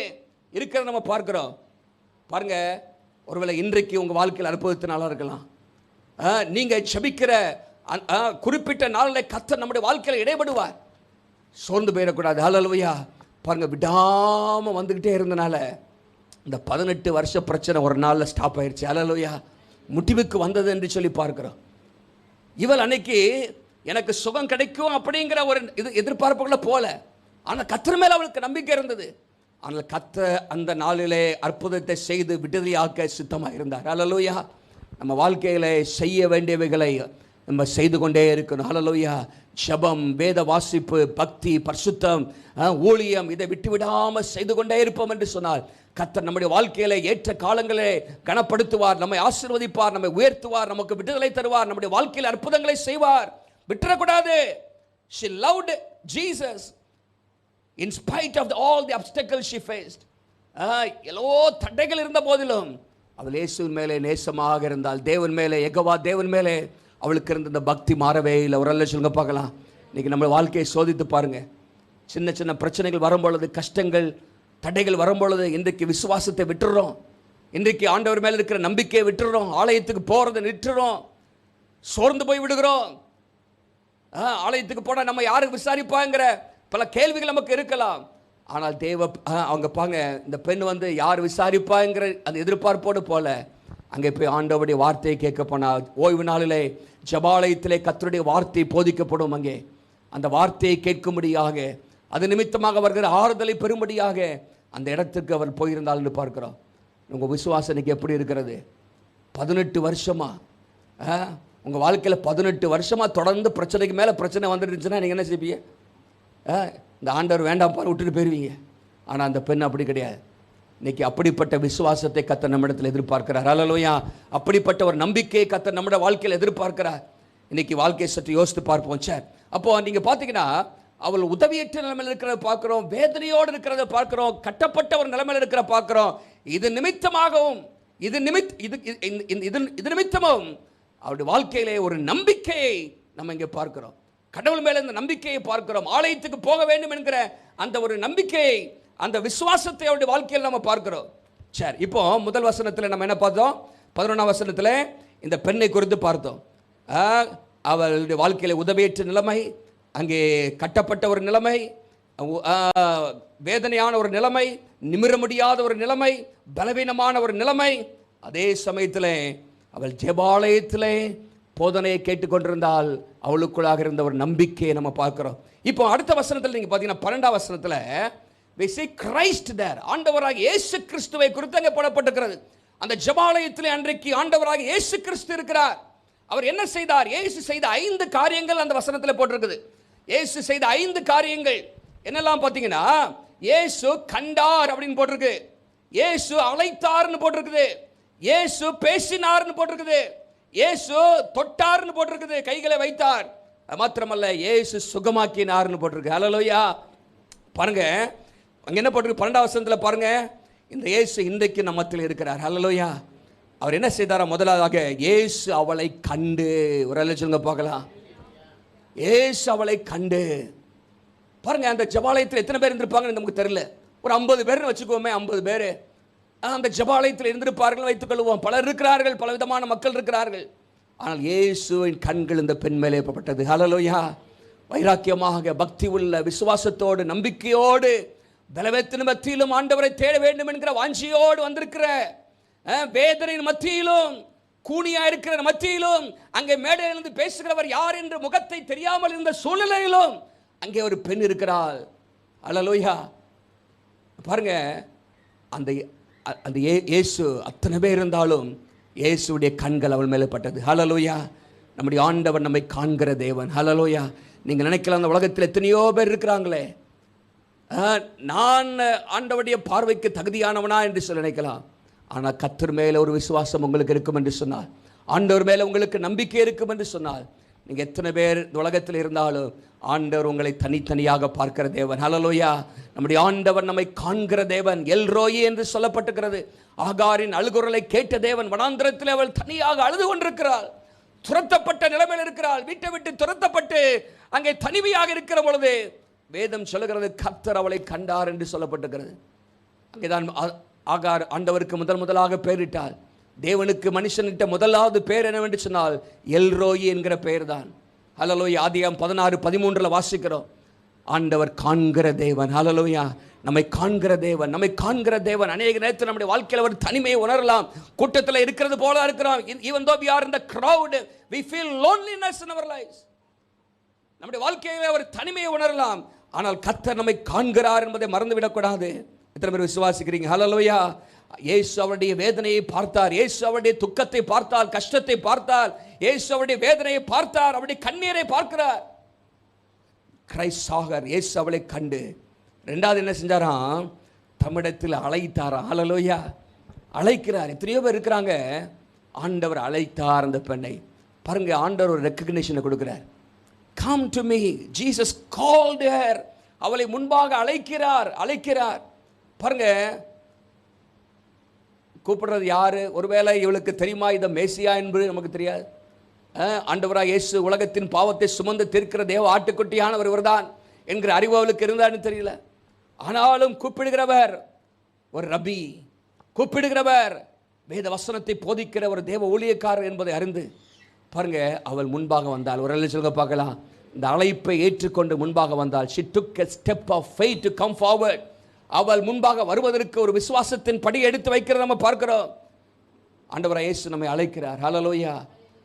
இருக்கிறத நம்ம பார்க்கிறோம். பாருங்க, ஒருவேளை இன்றைக்கு உங்க வாழ்க்கையில் அற்புதத்தின் நாளாக இருக்கலாம். நீங்க ஜெபிக்கிற குறிப்பிட்ட நாளில் கர்த்தர் நம்முடைய வாழ்க்கையில் இடைபடுவார். சோர்ந்து போயிடக்கூடாது. ஹல்லேலூயா. பாருங்க, விடாம வந்துகிட்டே இருந்தனால இந்த 18 வருஷ பிரச்சனை ஒரு நாளில் ஸ்டாப் ஆயிடுச்சு. ஹல்லேலூயா. முடிவுக்கு வந்தது என்று சொல்லி பார்க்கிறோம். இவள் அன்னைக்கு எனக்கு சுகம் கிடைக்கும் அப்படிங்கிற ஒரு எதிர்பார்ப்புகளை போல, ஆனால் கர்த்தர் மேல அவளுக்கு நம்பிக்கை இருந்தது. ஆனால் கர்த்தர் அந்த நாளிலே அற்புதத்தை செய்து விடுதலையாக்க சித்தமாக இருந்தார். ஹல்லேலூயா. நம்ம வாழ்க்கையில செய்ய வேண்டியவைகளை நம்ம செய்து கொண்டே இருக்கணும். ஹல்லேலூயா. ஜெபம், வேத வாசிப்பு, பக்தி, பரிசுத்தம், ஊழியம், இதை விட்டு விடாம செய்து கொண்டே இருப்போம் என்று சொன்னால் கர்த்தர் நம்முடைய வாழ்க்கையில ஏற்ற காலங்களே கனப்படுத்துவார், நம்மை ஆசீர்வதிப்பார், நம்மை உயர்த்துவார், நமக்கு விடுதலை தருவார், நம்முடைய வாழ்க்கையில் அற்புதங்களை செய்வார். விட்டுறக்கூடாது. She loved Jesus in spite of all the obstacles she faced. எவ்வளோ தடைகள் இருந்த போதிலும் அவள் இயேசுவின் மேலே நேசமாக இருந்தால், தேவன் மேலே, யெகோவா தேவன் மேலே அவளுக்கு இருந்த இந்த பக்தி மாறவே இல்லை. ஒரு அல்ல சொல்லுங்க பார்க்கலாம். இன்னைக்கு நம்ம வாழ்க்கையை சோதித்து பாருங்க. சின்ன சின்ன பிரச்சனைகள் வரும்பொழுது, கஷ்டங்கள், தடைகள் வரும்பொழுது இன்றைக்கு விசுவாசத்தை விட்டுறோம், இன்றைக்கு ஆண்டவர் மேலே இருக்கிற நம்பிக்கையை விட்டுறோம், ஆலயத்துக்கு போகிறத நிட்டுறோம். சோர்ந்து போய் விடுகிறோம். ஆலயத்துக்கு போனால் நம்ம யாருக்கு விசாரிப்பாங்கிற பல கேள்விகள் நமக்கு இருக்கலாம். ஆனால் அவங்க பாங்க, இந்த பெண் யார் விசாரிப்பாங்கிற அந்த எதிர்பார்ப்போடு போல அங்கே போய் ஆண்டவருடைய வார்த்தையை கேட்க போனால், ஓய்வு நாளிலே ஜெபாலயத்திலே கர்த்தருடைய வார்த்தை போதிக்கப்படும். அங்கே அந்த வார்த்தையை கேட்கும்படியாக, அது நிமித்தமாக வருகிற ஆறுதலை பெறும்படியாக அந்த இடத்துக்கு அவர் போயிருந்தால் என்று பார்க்கிறோம். உங்கள் விசுவாசம் இன்னைக்கு எப்படி இருக்கிறது? 18 வருஷமா உங்கள் வாழ்க்கையில் 18 வருஷமாக தொடர்ந்து பிரச்சனைக்கு மேலே பிரச்சனை வந்துருந்துச்சுன்னா நீங்கள் என்ன செய்வீங்க? இந்த ஆண்டவர் வேண்டாம் பாரு விட்டுட்டு போயிருவீங்க. ஆனால் அந்த பெண் அப்படி கிடையாது. இன்னைக்கு அப்படிப்பட்ட விசுவாசத்தை கர்த்தர் நம்மிடத்தில் எதிர்பார்க்கிறார். ஹல்லேலூயா. அப்படிப்பட்ட ஒரு நம்பிக்கையை கர்த்தர் நம்முடைய வாழ்க்கையில் எதிர்பார்க்கிறார். இன்னைக்கு வாழ்க்கையை சற்று யோசித்து பார்ப்போம். சார், அப்போ நீங்கள் பார்த்தீங்கன்னா அவள் உதவியற்ற நிலைமையில் இருக்கிறத பார்க்குறோம், வேதனையோடு இருக்கிறத பார்க்குறோம், கட்டப்பட்ட ஒரு நிலைமையில் இருக்கிற பார்க்குறோம். இது நிமித்தமாகவும் இது நிமித்தமும் அவருடைய வாழ்க்கையிலே ஒரு நம்பிக்கையை நம்ம இங்கே பார்க்கிறோம். கடவுள் மேலே இந்த நம்பிக்கையை பார்க்கிறோம். ஆலயத்துக்கு போக வேண்டும் என்கிற அந்த ஒரு நம்பிக்கையை, அந்த விசுவாசத்தை அவருடைய வாழ்க்கையில் நம்ம பார்க்கிறோம். சரி, இப்போ முதல் வசனத்தில் நம்ம என்ன பார்த்தோம்? 11ஆம் வசனத்தில் இந்த பெண்ணை குறித்து பார்த்தோம். அவளுடைய வாழ்க்கையில் உதவியற்ற நிலைமை, அங்கே கட்டப்பட்ட ஒரு நிலைமை, வேதனையான ஒரு நிலைமை, நிமிர முடியாத ஒரு நிலைமை, பலவீனமான ஒரு நிலைமை. அதே சமயத்தில் அவள் ஜெபாலயத்திலே போதனையை கேட்டுக்கொண்டிருந்தால் அவளுக்குள்ளாக இருந்த ஒரு நம்பிக்கையை நம்ம பார்க்கிறோம். இப்போ அடுத்த வசனத்தில் நீங்கள் பார்த்தீங்கன்னா 12ஆம் வசனத்தில் we see Christ there. ஆண்டவராக இயேசு கிறிஸ்துவை குறித்து அங்கே போடப்பட்டிருக்கிறது. அந்த ஜெபாலயத்திலே அன்றைக்கு ஆண்டவராக இயேசு கிறிஸ்து இருக்கிறார். அவர் என்ன செய்தார்? இயேசு செய்த 5 காரியங்கள் அந்த வசனத்தில் போட்டிருக்குது. இயேசு செய்த 5 காரியங்கள் என்னெல்லாம் பார்த்தீங்கன்னா, இயேசு கண்டார் அப்படின்னு போட்டிருக்கு, இயேசு அழைத்தார்னு போட்டிருக்குது, இயேசு பேசினார்னு போட்டிருக்குது, இயேசு தொட்டார்னு போட்டிருக்குது, கைகளை வைத்தார். மாத்திரமல்ல, இயேசு சுகமாக்கினார்னு போட்டிருக்கு. ஹல்லேலூயா. பாருங்க, அங்க என்ன போட்டிருக்கு? 12ஆம் வசனத்தில் பாருங்க, இந்த இயேசு இன்றைக்கு நம்ம மத்தியில் இருக்கிறார். ஹல்லேலூயா. அவர் என்ன செய்தாரா? முதலாவதாக இயேசு அவளை கண்டு, ஒரு சொல்லுங்க பார்க்கலாம், இயேசு அவளை கண்டு. பாருங்க, அந்த ஜெபாலயத்தில் எத்தனை பேர் இருந்திருப்பாங்கன்னு நமக்கு தெரியல. ஒரு 50 பேர்னு வச்சுக்கோமே, 50 பேர் அந்த ஜெபாலயத்தில் இருந்திருப்பார்கள் வைத்துக் கொள்வோம். பலர் இருக்கிறார்கள், பல விதமான மக்கள் இருக்கிறார்கள். ஆனால் இயேசுவின் கண்கள் இந்த பெண் மேலே பட்டது. ஹல்லேலூயா. வைராக்கியமாக, பக்தி உள்ள, விசுவாசத்தோடு, நம்பிக்கையோடு, பலவீனத்தின் மத்தியிலும் ஆண்டவரை தேட வேண்டும் என்கிற வாஞ்சியோடு வந்திருக்கிற, வேதனையின் மத்தியிலும், கூனியா இருக்கிற மத்தியிலும், அங்கே மேடையிலிருந்து பேசுகிறவர் யார் என்று முகத்தை தெரியாமல் இருந்த சூழ்நிலையிலும் அங்கே ஒரு பெண் இருக்கிறாள். ஹல்லேலூயா. பாருங்க, அந்த அந்த இயேசு அத்தனை பேர் இருந்தாலும் இயேசுடைய கண்கள் அவள் மேலே பட்டது. ஹல்லேலூயா. நம்முடைய ஆண்டவர் நம்மை காண்கிற தேவன். ஹல்லேலூயா. நீங்கள் நினைக்கலாம், அந்த உலகத்தில் எத்தனையோ பேர் இருக்கிறாங்களே, நான் ஆண்டவருடைய பார்வைக்கு தகுதியானவனா என்று சொல்ல நினைக்கலாம். ஆனால் கர்த்தர் மேலே ஒரு விசுவாசம் உங்களுக்கு இருக்கும் என்று சொன்னால், ஆண்டவர் மேலே உங்களுக்கு நம்பிக்கை இருக்கும் என்று சொன்னால், நீங்கள் எத்தனை பேர் இந்த உலகத்தில் இருந்தாலும் ஆண்டவர் உங்களை தனித்தனியாக பார்க்கிற தேவன். ஹல்லேலூயா. நம்முடைய ஆண்டவர் நம்மை காண்கிற தேவன். எல்ரோயி என்று சொல்லப்பட்டிருக்கிறது. ஆகாரின் அழுகுரலை கேட்ட தேவன். வனாந்திரத்தில் அவள் தனியாக அழுது கொண்டிருக்கிறாள், துரத்தப்பட்ட நிலைமையில் இருக்கிறாள், வீட்டை விட்டு துரத்தப்பட்டு அங்கே தனிமையாக இருக்கிற பொழுது வேதம் சொல்லுகிறது, கர்த்தர் அவளை கண்டார் என்று சொல்லப்பட்டிருக்கிறது. அங்கேதான் ஆகார் ஆண்டவருக்கு முதலாக பெயரிட்டாள். தேவனுக்கு மனுஷனிட்ட முதலாவது பேர் என்னவென்று சொன்னால் எல்ரோயி என்கிற பெயர் தான். ஹல்லேலூயா. ஆதியாகமம் 16:13 வாசிக்கிறோம், ஆண்டவர் காண்கிற தேவன். ஹல்லேலூயா. நம்மை காண்கிற தேவன், நம்மை காண்கிற தேவன். அநேக நேரத்தில் நம்முடைய வாழ்க்கையில் ஒரு தனிமையை உணரலாம். கூட்டத்தில் இருக்கிறது போல இருக்கிறோம். Even though we are in the crowd, we feel loneliness in our lives. நம்முடைய வாழ்க்கையில் ஒரு தனிமையை உணரலாம். ஆனால் கர்த்தர் நம்மை காண்கிறார் என்பதை மறந்துவிடக்கூடாது. எத்தனை பேர் விசுவாசிக்கிறீங்க? ஹல்லேலூயா. இயேசு அவருடைய வேதனையை பார்த்தார், இயேசு அவருடைய துக்கத்தை பார்த்தார், கஷ்டத்தை பார்த்தார், இயேசு அவருடைய வேதனையை பார்த்தார், அவருடைய கண்ணீரை பார்க்கிறார். கிரைஸ்ட் சாகர். இயேசு அவளை கண்டு ரெண்டாவது என்ன செஞ்சாராம்? தமிழத்தில் அழைத்தாராம். ஹல்லேலூயா. அழைக்கிறார். எத்தனையோ பேர் இருக்கிறாங்க, ஆண்டவர் அழைத்தார் அந்த பெண்ணை. பாருங்க, ஆண்டவர் ஒரு ரெக்கக்னிஷனை கொடுக்கிறார். Come to me. Jesus called her. அவளை முன்பாக அழைக்கிறார். பாருங்க, கூப்பிடுறது யாரு? ஒருவேளை இவளுக்கு தெரியுமா இத மேசியா என்பது நமக்கு தெரியாது. ஆண்டவராக இயேசு உலகத்தின் பாவத்தை சுமந்து தீர்க்கிற தேவ ஆட்டுக்குட்டியானவர் இவர்தான் என்கிற அறிவு அவளுக்கு இருந்தான்னு தெரியல. ஆனாலும் கூப்பிடுகிறவர் ஒரு ரபி, கூப்பிடுகிறவர் வேத வசனத்தை போதிக்கிற ஒரு தேவ ஊழியக்காரர் என்பதை அறிந்து பாருங்க, அவள் முன்பாக வந்தாள். ஒரு அல்ல சொல்லுங்க பார்க்கலாம். இந்த அழைப்பை ஏற்றுக்கொண்டு முன்பாக வந்தாள். she took a step of faith to come forward. அவள் முன்பாக வருவதற்கு ஒரு விசுவாசத்தின் படி எடுத்து வைக்கிறத நம்ம பார்க்கிறோம். ஆண்டவராகிய இயேசு நம்மை அழைக்கிறார். ஹல்லேலூயா.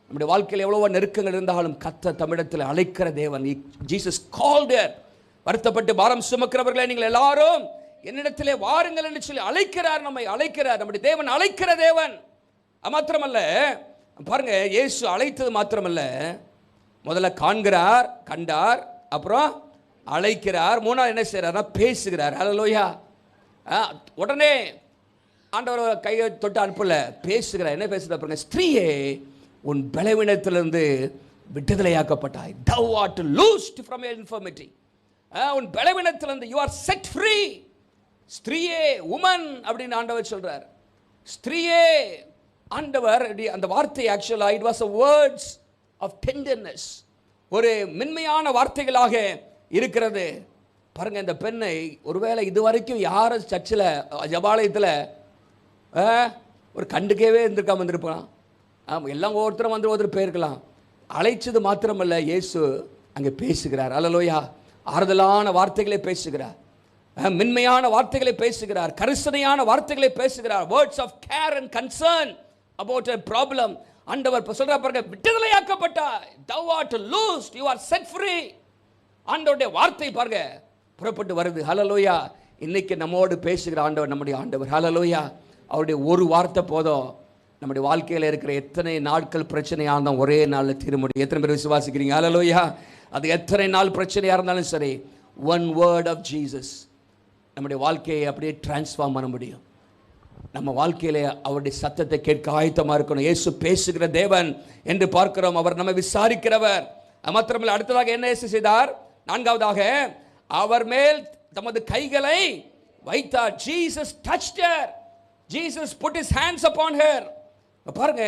நம்முடைய வாழ்க்கையில் எவ்வளவோ நெருக்கங்கள் இருந்தாலும் கர்த்தர் தம்மிடத்தில் அழைக்கிற தேவன். Jesus called her. வருத்தப்பட்டு பாரம் சுமக்கிறவர்களே நீங்கள் எல்லாரும் என்னிடத்திலே வாருங்கள் என்று சொல்லி அழைக்கிறார். நம்மை அழைக்கிறார். நம்முடைய தேவன் அழைக்கிற தேவன். மாத்திரமல்ல, பாருங்க, இயேசு அழைத்தது மாத்திரமல்ல, முதல்ல காண்கிறார், கண்டார், அப்புறம் அழைக்கிறார், மூணாவது என்ன செய்யறாருன்னா பேசுகிறார். ஹல்லேலூயா. உடனே ஆண்டவர் கையை தொட்டு அனுப்பல, பேசுகிறார். என்ன பேசுகிறார் பாருங்க. ஸ்திரீயே, உன் பலவீனத்திலிருந்து விடுதலையாக்கப்பட்டாய். thou art loosed from your infirmity. உன் பலவீனத்திலிருந்து you are set free. ஸ்திரீயே, உமன் அப்படின்னு ஆண்டவர் சொல்றார். ஸ்திரீயே, ஆண்டவர் அந்த வார்த்தை ஆக்சுவலா it was a words of tenderness, ஒரு மென்மையான வார்த்தைகளாக இருக்கிறது. பாருங்க, இந்த பெண்ணை ஒருவேளை இதுவரைக்கும் யாரும் சர்ச்சில் ஜபாலயத்தில் ஒரு கண்டுக்கவே இருந்திருக்காம வந்திருப்பான். எல்லாம் ஒவ்வொருத்தரும் வந்து ஒருத்தர் போயிருக்கலாம். அழைச்சது மாத்திரமல்ல, இயேசு அங்கே பேசுகிறார். ஹல்லேலூயா. ஆறுதலான வார்த்தைகளை பேசுகிறார், மென்மையான வார்த்தைகளை பேசுகிறார், கரிசனையான வார்த்தைகளை பேசுகிறார். Words of care and concern about a problem. ஆண்டவர் சொல்றார் பாருங்க, விடுதலையாக்கப்பட்டாய். thou art loosed, you are set free. ஆண்டவருடைய வார்த்தை பாருங்க புறப்பட்டு வருது. ஹல்லேலூயா. இன்னைக்கு நம்மோடு பேசுகிற ஆண்டவர் நம்முடைய ஆண்டவர். ஹல்லேலூயா. அவருடைய ஒரு வார்த்தை போதும் நம்முடைய வாழ்க்கையில் இருக்கிற எத்தனை நாட்கள் பிரச்சனையாக இருந்தாலும் ஒரே நாளில் தீர முடியும். எத்தனை பேர் விசுவாசிக்கிறீங்க? ஹல்லேலூயா. அது எத்தனை நாள் பிரச்சனையாக இருந்தாலும் சரி, one word of Jesus நம்முடைய வாழ்க்கையை அப்படியே டிரான்ஸ்ஃபார்ம் பண்ண முடியும். நம்ம வாழ்க்கையில அவருடைய சத்தத்தை கேட்க ஆயத்தமாக இருக்கணும். இயேசு பேசுகிற தேவன் என்று பார்க்கிறோம். அவர் நம்ம விசாரிக்கிறவர். மாத்திரமல்ல, அடுத்ததாக என்ன இயேசு செய்தார்? நான்காவதாக அவர் மேல் தமது கைகளை வைத்தார். Jesus touched her. Jesus put his hands upon her. பாருங்க,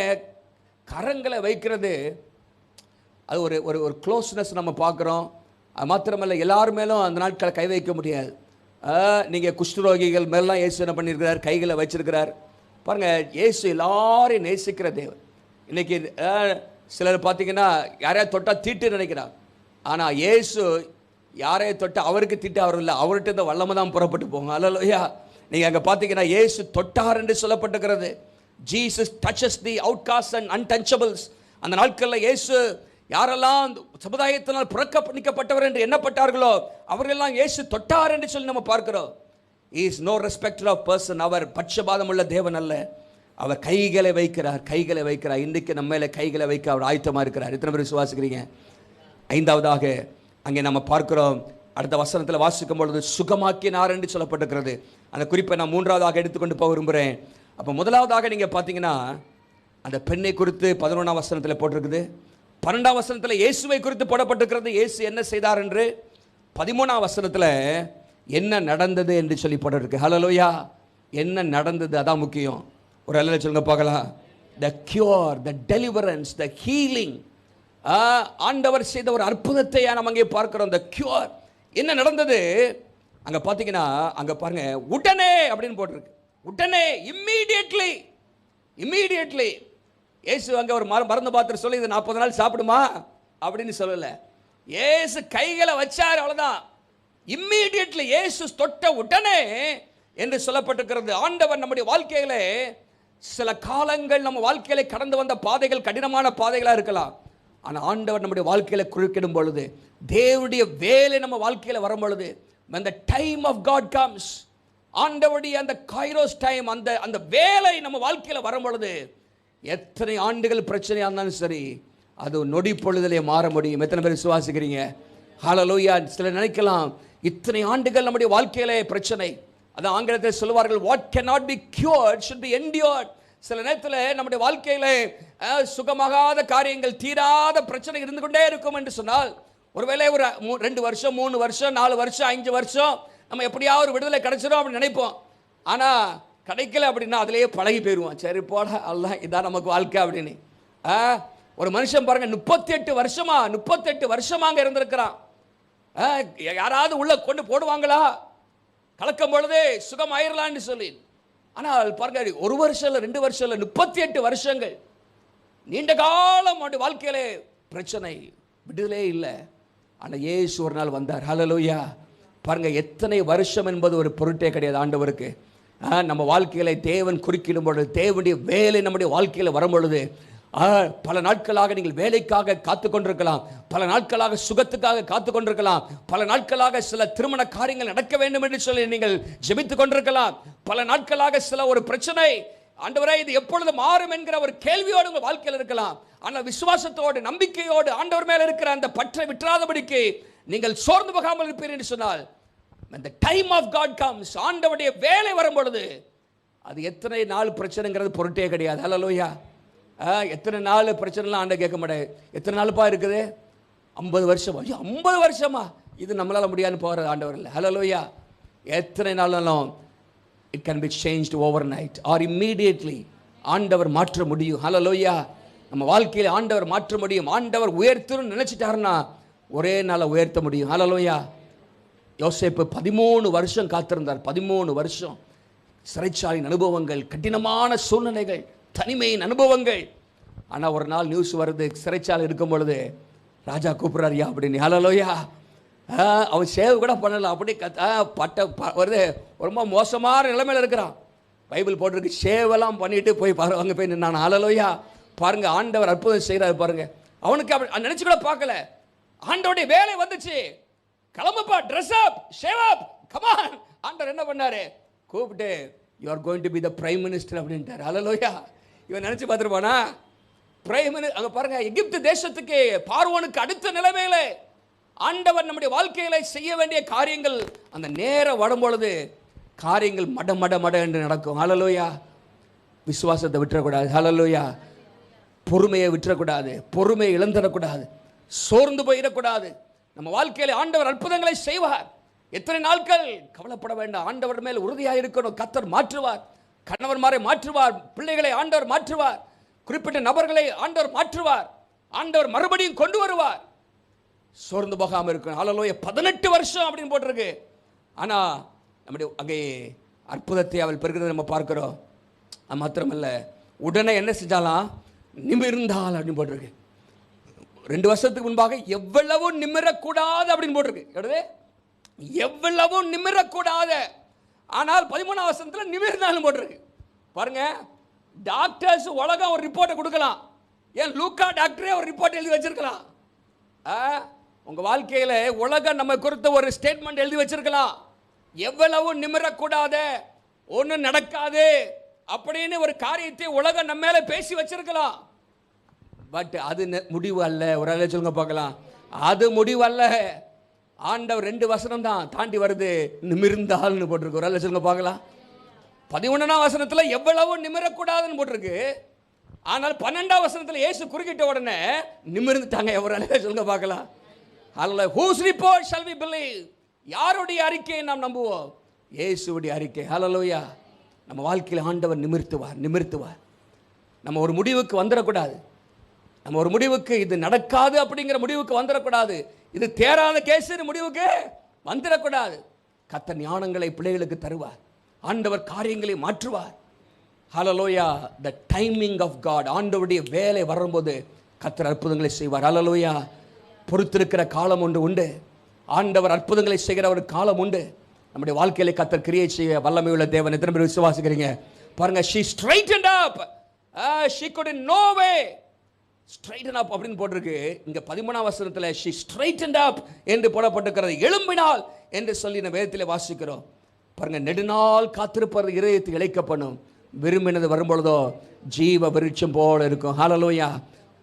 கரங்களை வைக்கிறது அது ஒரு ஒரு ஒரு க்ளோஸ்னஸ் நம்ம பார்க்குறோம். மாத்திரமல்ல, எல்லார் மேலும் அந்த நாட்களை கை வைக்க முடியாது. நீங்கள் குஷ்டரோகிகள் மேலாம் இயேசு என்ன பண்ணியிருக்கிறார்? கைகளை வச்சிருக்கிறார். பாருங்கள், இயேசு எல்லாரையும் நேசிக்கிற தேவன். இன்றைக்கி சிலர் பார்த்தீங்கன்னா யாரையா தொட்டால் தீட்டு நினைக்கிறார். ஆனால் இயேசு யாரைய தொட்டால் அவருக்கு தீட்டு அவர் இல்லை, அவர்கிட்ட இந்த வல்லமை தான் புறப்பட்டு போங்க. ஹல்லேலூயா. நீங்கள் அங்கே பார்த்தீங்கன்னா இயேசு தொட்டார் என்று சொல்லப்பட்டிருக்கிறது. Jesus touches the outcast and untouchables. அந்த நாட்களில் இயேசு யாரெல்லாம் சமுதாயத்தினால் புறக்கணிக்கப்பட்டவர் என்று எண்ணப்பட்டார்களோ அவர்களெல்லாம் இயேசு தொட்டார் என்று சொல்லி நம்ம பார்க்கிறோம். Is no respecter of person. அவர் பட்சபாதம் உள்ள தேவன் அல்ல. அவர் கைகளை வைக்கிறார், கைகளை வைக்கிறார். இன்றைக்கு நம்ம மேலே கைகளை வைக்க அவர் ஆயத்தமாக இருக்கிறார். எத்தனை பேர் விசுவாசிக்கிறீங்க? ஐந்தாவதாக அங்கே நம்ம பார்க்கிறோம், அடுத்த வசனத்தில் வாசிக்கும் பொழுது சுகமாக்கினார் என்று சொல்லப்பட்டிருக்கிறது. அந்த குறிப்பை நான் மூன்றாவதாக எடுத்துக்கொண்டு போக விரும்புகிறேன். அப்போ முதலாவதாக நீங்கள் பார்த்தீங்கன்னா அந்த பெண்ணை குறித்து 11ஆம் வசனத்தில் போட்டிருக்குது. 12ஆம் வசனத்தில் இயேசுவை குறித்து போடப்பட்டிருக்கிறது. இயேசு என்ன செய்தார் என்று. 13ஆம் வசனத்தில் என்ன நடந்தது என்று சொல்லி போட்டிருக்கு. ஹல்லேலூயா. என்ன நடந்தது, அதான் முக்கியம். ஒரு அல்ல சொல்லுங்க பார்க்கலாம். த கியூர், த டெலிவரன்ஸ், த ஹீலிங். ஆண்டவர் செய்த ஒரு அற்புதத்தை நம்ம அங்கே பார்க்கிறோம். த கியூர். என்ன நடந்தது அங்கே பார்த்தீங்கன்னா, அங்கே பாருங்க, உடனே அப்படின்னு போட்டிருக்கு. உடனே, இம்மீடியட்லி. இம்மீடியட்லி இயேசு அங்கே ஒரு மருந்து பாத்திரம் சொல்லி இது 40 நாள் சாப்பிடுமா அப்படின்னு சொல்லலை. இயேசு கைகளை வச்சார், அவ்வளோதான். இம்மீடியட்லி இயேசு தொட்ட உடனே என்று சொல்லப்பட்டிருக்கிறது. ஆண்டவர் நம்முடைய வாழ்க்கையில சில காலங்கள் நம்ம வாழ்க்கையில கடந்து வந்த பாதைகள் கடினமான பாதைகளாக இருக்கலாம். ஆனால் ஆண்டவர் நம்முடைய வாழ்க்கையில குறுக்கிடும் பொழுது, தேவனுடைய வேலை நம்ம வாழ்க்கையில் வரும் பொழுது, when the time of God comes, ஆண்டவருடைய அந்த கைரோஸ் டைம், அந்த வேலை நம்ம வாழ்க்கையில் வரும் பொழுது, எத்தனை ஆண்டுகள் பிரச்சனையாக இருந்தாலும் சரி, அது நொடி பொழுதிலே மாற முடியும். எத்தனை பேர் விசுவாசிக்கிறீங்க? ஹல்லேலூயா. சிலர் நினைக்கலாம், இத்தனை ஆண்டுகள் நம்முடைய வாழ்க்கையிலே பிரச்சனை, அது ஆங்கிலத்தில் சொல்லுவார்கள், what cannot be cured should be endured. சில நேரத்தில் நம்முடைய வாழ்க்கையிலே சுகமாகாத காரியங்கள், தீராத பிரச்சனை இருந்து கொண்டே இருக்கும் என்று சொன்னால், ஒருவேளை ஒரு 2 வருஷம் 3 வருஷம் 4 வருஷம் 5 வருஷம் நம்ம எப்படியாவது ஒரு விடுதலை கிடைச்சிடும் அப்படின்னு நினைப்போம். ஆனால் கிடைக்கல அப்படின்னா அதிலேயே பழகி போயிடுவோம். சரி போட, அல்ல இதான் நமக்கு வாழ்க்கை அப்படின்னு. ஒரு மனுஷன் பாருங்க, 38 வருஷமாக இருந்திருக்கிறான். யாராவது உள்ள கொண்டு போடுவாங்களா கலக்கும் பொழுதே சுகம் ஆயிரலான்னு சொல்லி. ஆனால் பாருங்க, 1 வருஷம் இல்லை 2 வருஷம் இல்லை, 38 வருஷங்கள் நீண்ட காலம் அவருடைய வாழ்க்கையிலே பிரச்சனை, விடுதலே இல்லை. ஆனால் இயேசு ஒரு நாள் வந்தார். ஹல்லேலூயா. பாருங்க, எத்தனை வருஷம் என்பது ஒரு பொருட்டே கிடையாது ஆண்டவருக்கு. நம்ம வாழ்க்கையில தேவன் குறுக்கிடும் பொழுது, தேவனுடைய வேலை நம்முடைய வாழ்க்கையில் வரும் பொழுது, பல நாட்களாக நீங்கள் வேலைக்காக காத்து கொண்டிருக்கலாம், பல நாட்களாக சுகத்துக்காக காத்து கொண்டிருக்கலாம், பல நாட்களாக சில திருமண காரியங்கள் நடக்க வேண்டும் என்று சொல்லி நீங்கள் ஜெபித்துக் கொண்டிருக்கலாம், பல நாட்களாக சில ஒரு பிரச்சனை, ஆண்டவரே இது எப்பொழுது மாறும் என்கிற ஒரு கேள்வியோடு உங்கள் வாழ்க்கையில் இருக்கலாம். ஆனால் விசுவாசத்தோடு நம்பிக்கையோடு ஆண்டவர் மேல் இருக்கிற அந்த பற்றை விட்டுறாதபடிக்கு நீங்கள் சோர்ந்து போகாமல் இருப்பீர்கள் என்று சொன்னால், when the time of God comes, ஆண்டவருடைய வேலை வரும் பொழுது, அது எத்தனை நாள் பிரச்சனைங்கிறது பொருட்டே கிடையாது. ஹல்லேலூயா. எத்தனை நாள் பிரச்சனைலாம் ஆண்டவர் கேட்க மாட்டாரு. எத்தனை நாள்ப்பா இருக்குது? 50 வருஷமா? 50 வருஷமா? இது நம்மளால முடியாதுன்னு போகிறது ஆண்டவர் இல்லை. ஹல்லேலூயா. எத்தனை நாளும் it can be changed overnight or immediately. ஆண்டவர் மாற்ற முடியும். ஹல்லேலூயா. நம்ம வாழ்க்கையில் ஆண்டவர் மாற்ற முடியும். ஆண்டவர் உயர்த்தணும்னு நினைச்சிட்டாருன்னா ஒரே நாளை உயர்த்த முடியும். ஹல்லேலூயா. யோசேப்பு 13 வருஷம் காத்திருந்தார். 13 வருஷம் சிறைச்சாலையின் அனுபவங்கள், கடினமான சூழ்நிலைகள், தனிமையின் அனுபவங்கள். ஆனால் ஒரு நாள் நியூஸ் வருது, சிறைச்சாலை இருக்கும் பொழுது ராஜா கூப்பிட்றாரியா அப்படின்னு. ஹல்லேலூயா. அவன் சேவ் கூட பண்ணல, அப்படி வருது, ரொம்ப மோசமான நிலைமையில் இருக்கிறான். பைபிள் போட்டிருக்கு, சேவெல்லாம் பண்ணிட்டு போய் பாரு அங்கே போய் நின்னான். ஹல்லேலூயா. பாருங்க, ஆண்டவர் அற்புதம் செய்கிறாரு பாருங்க. அவனுக்கு அப்படி நினைச்சு கூட பார்க்கல. ஆண்டவருடைய வேலை வந்துச்சு. கிளம்புப்பா, dress up, shave up, come on. ஆண்டவர் என்ன பண்ணாரு? கூப்பிட்டு you are going to be the prime minister அப்படின்ட்டார். ஹல்லேலூயா. இவன் நினைச்சு பார்த்துருப்பானா? Prime minister. அங்கே பாருங்க, எகிப்து தேசத்துக்கு, பார்வோனுக்கு அடுத்த நிலைமையில ஆண்டவர் நம்முடைய வாழ்க்கையில செய்ய வேண்டிய காரியங்கள் அந்த நேரம் வரும் பொழுது காரியங்கள் மட மட மட என்று நடக்கும். ஹல்லேலூயா. விசுவாசத்தை விட்டுறக்கூடாது. ஹல்லேலூயா. பொறுமையை விட்டுறக்கூடாது, பொறுமையை இழந்துடக்கூடாது, சோர்ந்து போயிடக்கூடாது. நம்ம வாழ்க்கையில ஆண்டவர் அற்புதங்களை செய்வார். எத்தனை நாட்கள் கவலைப்பட வேண்டாம். ஆண்டவர் மேல் உறுதியாக இருக்கணும். கர்த்தர் மாற்றுவார். கணவன்மாரை மாற்றுவார், பிள்ளைகளை ஆண்டவர் மாற்றுவார், குறிப்பிட்ட நபர்களை ஆண்டவர் மாற்றுவார், ஆண்டவர் மறுபடியும் கொண்டு வருவார். சோர்ந்து போகாமல் இருக்கணும். ஹல்லேலூயா. 18 வருஷம் அப்படின்னு போட்டிருக்கு. ஆனா நம்முடைய அங்கே அற்புதத்தை அவள் பெறுகிறத நம்ம பார்க்கிறோம். அது மாத்திரமல்ல, உடனே என்ன செஞ்சாலாம்? நிமிர்ந்தாள் அப்படின்னு போட்டிருக்கு. 2 வருஷத்துக்கு முன்பாக எவ்வளவு நிமிரக்கூடாது அப்படின்னு போட்டிருக்கு. எவ்வளவு நிமிரக்கூடாது, ஆனால் 13ஆம் வசனத்தில் நிமிர்ந்தாலும் போட்டிருக்கு. பாருங்க, டாக்டர்ஸ் உலகம் ஒரு ரிப்போர்ட்டை கொடுக்கலாம். ஏன் லூக்கா டாக்டரே ஒரு ரிப்போர்ட் எழுதி வச்சிருக்கலாம். உங்க வாழ்க்கையில உலகம் நம்ம குறித்த ஒரு ஸ்டேட்மெண்ட் எழுதி வச்சிருக்கலாம். எவ்வளவு நிமிரக்கூடாது, ஒன்றும் நடக்காது அப்படின்னு ஒரு காரியத்தை உலகம் நம்ம மேல பேசி வச்சிருக்கலாம். பட் அது முடிவு அல்ல. ஒரு ஆளே சொல்லுங்க பார்க்கலாம், அது முடிவு அல்ல. ஆண்டவர் 2 வசனம் தான் தாண்டி வருது, நிமிர்ந்தால்னு போட்டிருக்கு. ஒரு ஆளே சொல்லுங்க பார்க்கலாம். 11ஆம் வசனத்துல எவ்வளவு நிமிரக்கூடாதுன்னு போட்டிருக்கு. ஆனால் 12ஆம் வசனத்துல இயேசு குறுக்கிட்ட உடனே நிமிர்ந்துட்டாங்க. ஒரு ஆளே சொல்லுங்க பார்க்கலாம். Hallelujah. Whose report shall we believe? யாருடைய அறிக்கையை நாம் நம்புவோம்? இயேசுவுடைய அறிக்கை. ஹல்லேலூயா. நம்ம வாழ்க்கையில் ஆண்டவர் நிமிர்த்துவார். நம்ம ஒரு முடிவுக்கு வந்துடக்கூடாது. நம்ம ஒரு முடிவுக்கு இது நடக்காது அப்படிங்கிற முடிவுக்கு வந்துடக்கூடாது. இது தேராத கேஸ் முடிவுக்கு வந்துடக்கூடாது. கர்த்தர் ஞானங்களை பிள்ளைகளுக்கு தருவார். ஆண்டவர் காரியங்களை மாற்றுவார். ஹல்லேலூயா. the timing of God, ஆண்டவருடைய வேலை வரும்போது கர்த்தர் அற்புதங்களை செய்வார். ஹல்லேலூயா. பொறுத்திருக்கிற காலம் ஒன்று உண்டு. ஆண்டவர் அற்புதங்களை செய்கிற ஒரு காலம் உண்டு. நம்முடைய வாழ்க்கையில கர்த்தர் கிரியை செய்ய வல்லமை உள்ள தேவன். எத்தனை பேர் விசுவாசிக்கிறீங்க? பாருங்க, she straightened up, she could in no way straighten up அப்படின்னு போட்டிருக்கு. இங்க 13ஆம் வசனத்துல she straightened up என்று போடப்பட்டிருக்கிறது. எழும்பினாள் என்று சொல்லி நம்ம வேதத்திலே வாசிக்கிறோம். பாருங்க, நெடுநாள் காத்திருப்பது இதயத்தை இளைக்கப்படும். விரும்பினது வரும்பொழுதோ ஜீவ விருட்சம் போல இருக்கும். ஹல்லேலூயா.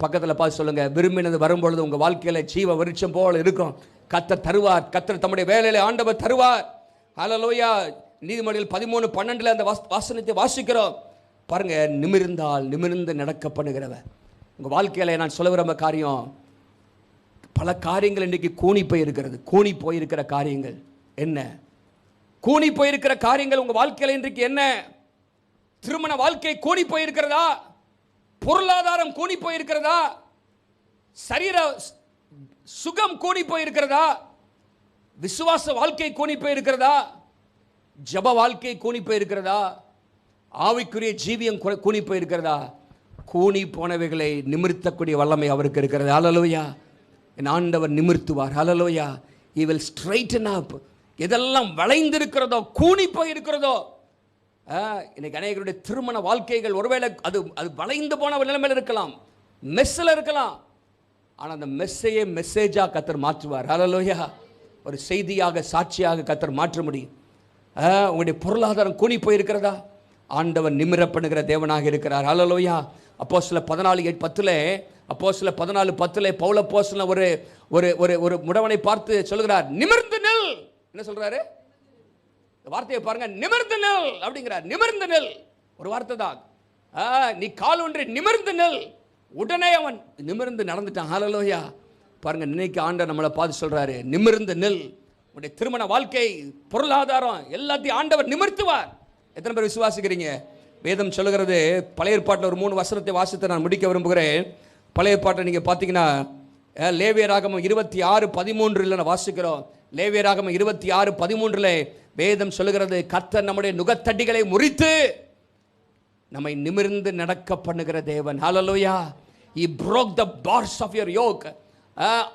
பக்கத்தில் பார்த்து சொல்லுங்க, விரும்பினது வரும்பொழுது உங்கள் வாழ்க்கையில் ஜீவ விருட்சம் போல இருக்கும். கர்த்தர் தருவார். கர்த்தர் தம்முடைய வேலையில ஆண்டவர் தருவார். ஹல்லேலூயா. நீதிமொழிகள் 13:12 அந்த வாசனத்தை வாசிக்கிறோம். பாருங்க, நிமிர்ந்து நடக்கப்படுகிறவர். உங்கள் வாழ்க்கையில் நான் சொல்ல விரும்ப காரியம், பல காரியங்கள் இன்றைக்கு கூனி போயிருக்கிற காரியங்கள் என்ன? கூனி போயிருக்கிற காரியங்கள் உங்கள் வாழ்க்கையில் இன்றைக்கு என்ன? திருமண வாழ்க்கை கூனி போயிருக்கிறதா? பொருளாதாரம் கூனி போயிருக்கிறதா? சரீர சுகம் கூனி போயிருக்கிறதா? விசுவாச வாழ்க்கை கூனி போயிருக்கிறதா? ஜப வாழ்க்கை கூனி போயிருக்கிறதா? ஆவிக்குரிய ஜீவியம் கூனி போயிருக்கிறதா? கூனி போனவைகளை நிமிர்த்தக்கூடிய வல்லமை அவருக்கு இருக்கிறது. ஹல்லேலூயா. என் ஆண்டவர் நிமிர்த்துவார். ஹல்லேலூயா. He will straighten up. எதெல்லாம் வளைந்திருக்கிறதோ, கூனி போய் இருக்கிறதோ, இன்னைக்கு அநேகருடைய திருமண வாழ்க்கைகள் ஒருவேளை அது வளைந்து போன நிலைமையில் இருக்கலாம், மெஸ்ஸில் இருக்கலாம். ஆனால் அந்த மெஸ்ஸையே மெசேஜாக கர்த்தர் மாற்றுவார். ஹல்லேலூயா. ஒரு செய்தியாக, சாட்சியாக கர்த்தர் மாற்ற முடியும். உங்களுடைய பொருளாதாரம் கூனி போயிருக்கிறதா? ஆண்டவர் நிமிர பண்ணுகிற தேவனாக இருக்கிறார். ஹல்லேலூயா. அப்போஸ்தலர் 14:10 அப்போஸ்தலர் 14:10 பவுல் அப்போஸ்தலன் ஒரு ஒரு ஒரு முடவனை பார்த்து சொல்கிறார், நிமிர்ந்து நில். என்ன சொல்றாரு? வார்த்தையை பாருங்க, நிமிர்ந்து நில் அப்படிங்கிறார். நிமிர்ந்து நில் ஒரு வார்த்தை தான். நீ கால் ஒன்றை நிமிர்ந்து நில். உடனே அவன் நிமிர்ந்து நடந்துட்டான். ஹல்லேலூயா. பாருங்க, நினைக்க ஆண்டவர் நம்மளை பார்த்து சொல்றாரு, நிமிர்ந்து நில். உடைய திருமண வாழ்க்கை, பொருளாதாரம் எல்லாத்தையும் ஆண்டவர் நிமிர்த்துவார். எத்தனை பேர் விசுவாசிக்கிறீங்க? வேதம் சொல்லுகிறது, பழைய ஏற்பாட்டில் ஒரு 3 வசனத்தை வாசித்து நான் முடிக்க விரும்புகிறேன். பழைய ஏற்பாட்டை நீங்கள் பார்த்தீங்கன்னா லேவியராகமம் 26:13 நான் வாசிக்கிறோம். லேவியராகமம் 26:13 வேதம் சொல்லுகிறது, கர்த்தர் நம்முடைய நுகத்தடிகளை முறித்து நம்மை நிமிர்ந்து நடக்க பண்ணுகிற தேவன். ஹல்லேலூயா. He broke the bars of your yoke.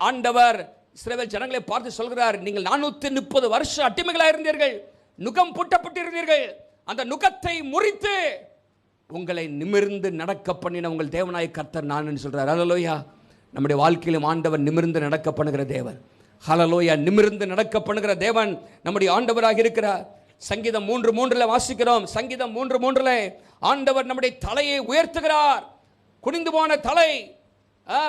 ஆண்டவர் இஸ்ரவேல் ஜனங்களை பார்த்து சொல்கிறார், நீங்கள் 430 வருஷம் அடிமைகளாக இருந்தீர்கள், நுகம் பூட்டப்பட்டிருந்தீர்கள். அந்த நுகத்தை முறித்து உங்களை நிமிர்ந்து நடக்க பண்ணின உங்கள் தேவனாய் கர்த்தர் நான் சொல்றார். ஹல்லேலூயா. நம்முடைய வாழ்க்கையிலும் ஆண்டவர் நிமிர்ந்து நடக்க பண்ணுகிற தேவன். ஹல்லேலூயா. நிமிர்ந்து நடக்க பண்ணுகிற தேவன் நம்முடைய ஆண்டவராக இருக்கிறார். சங்கீதம் 3:3 வாசிக்கிறோம். சங்கீதம் 3:3 ஆண்டவர் நம்முடைய தலையை உயர்த்துகிறார். குனிந்து போன தலை,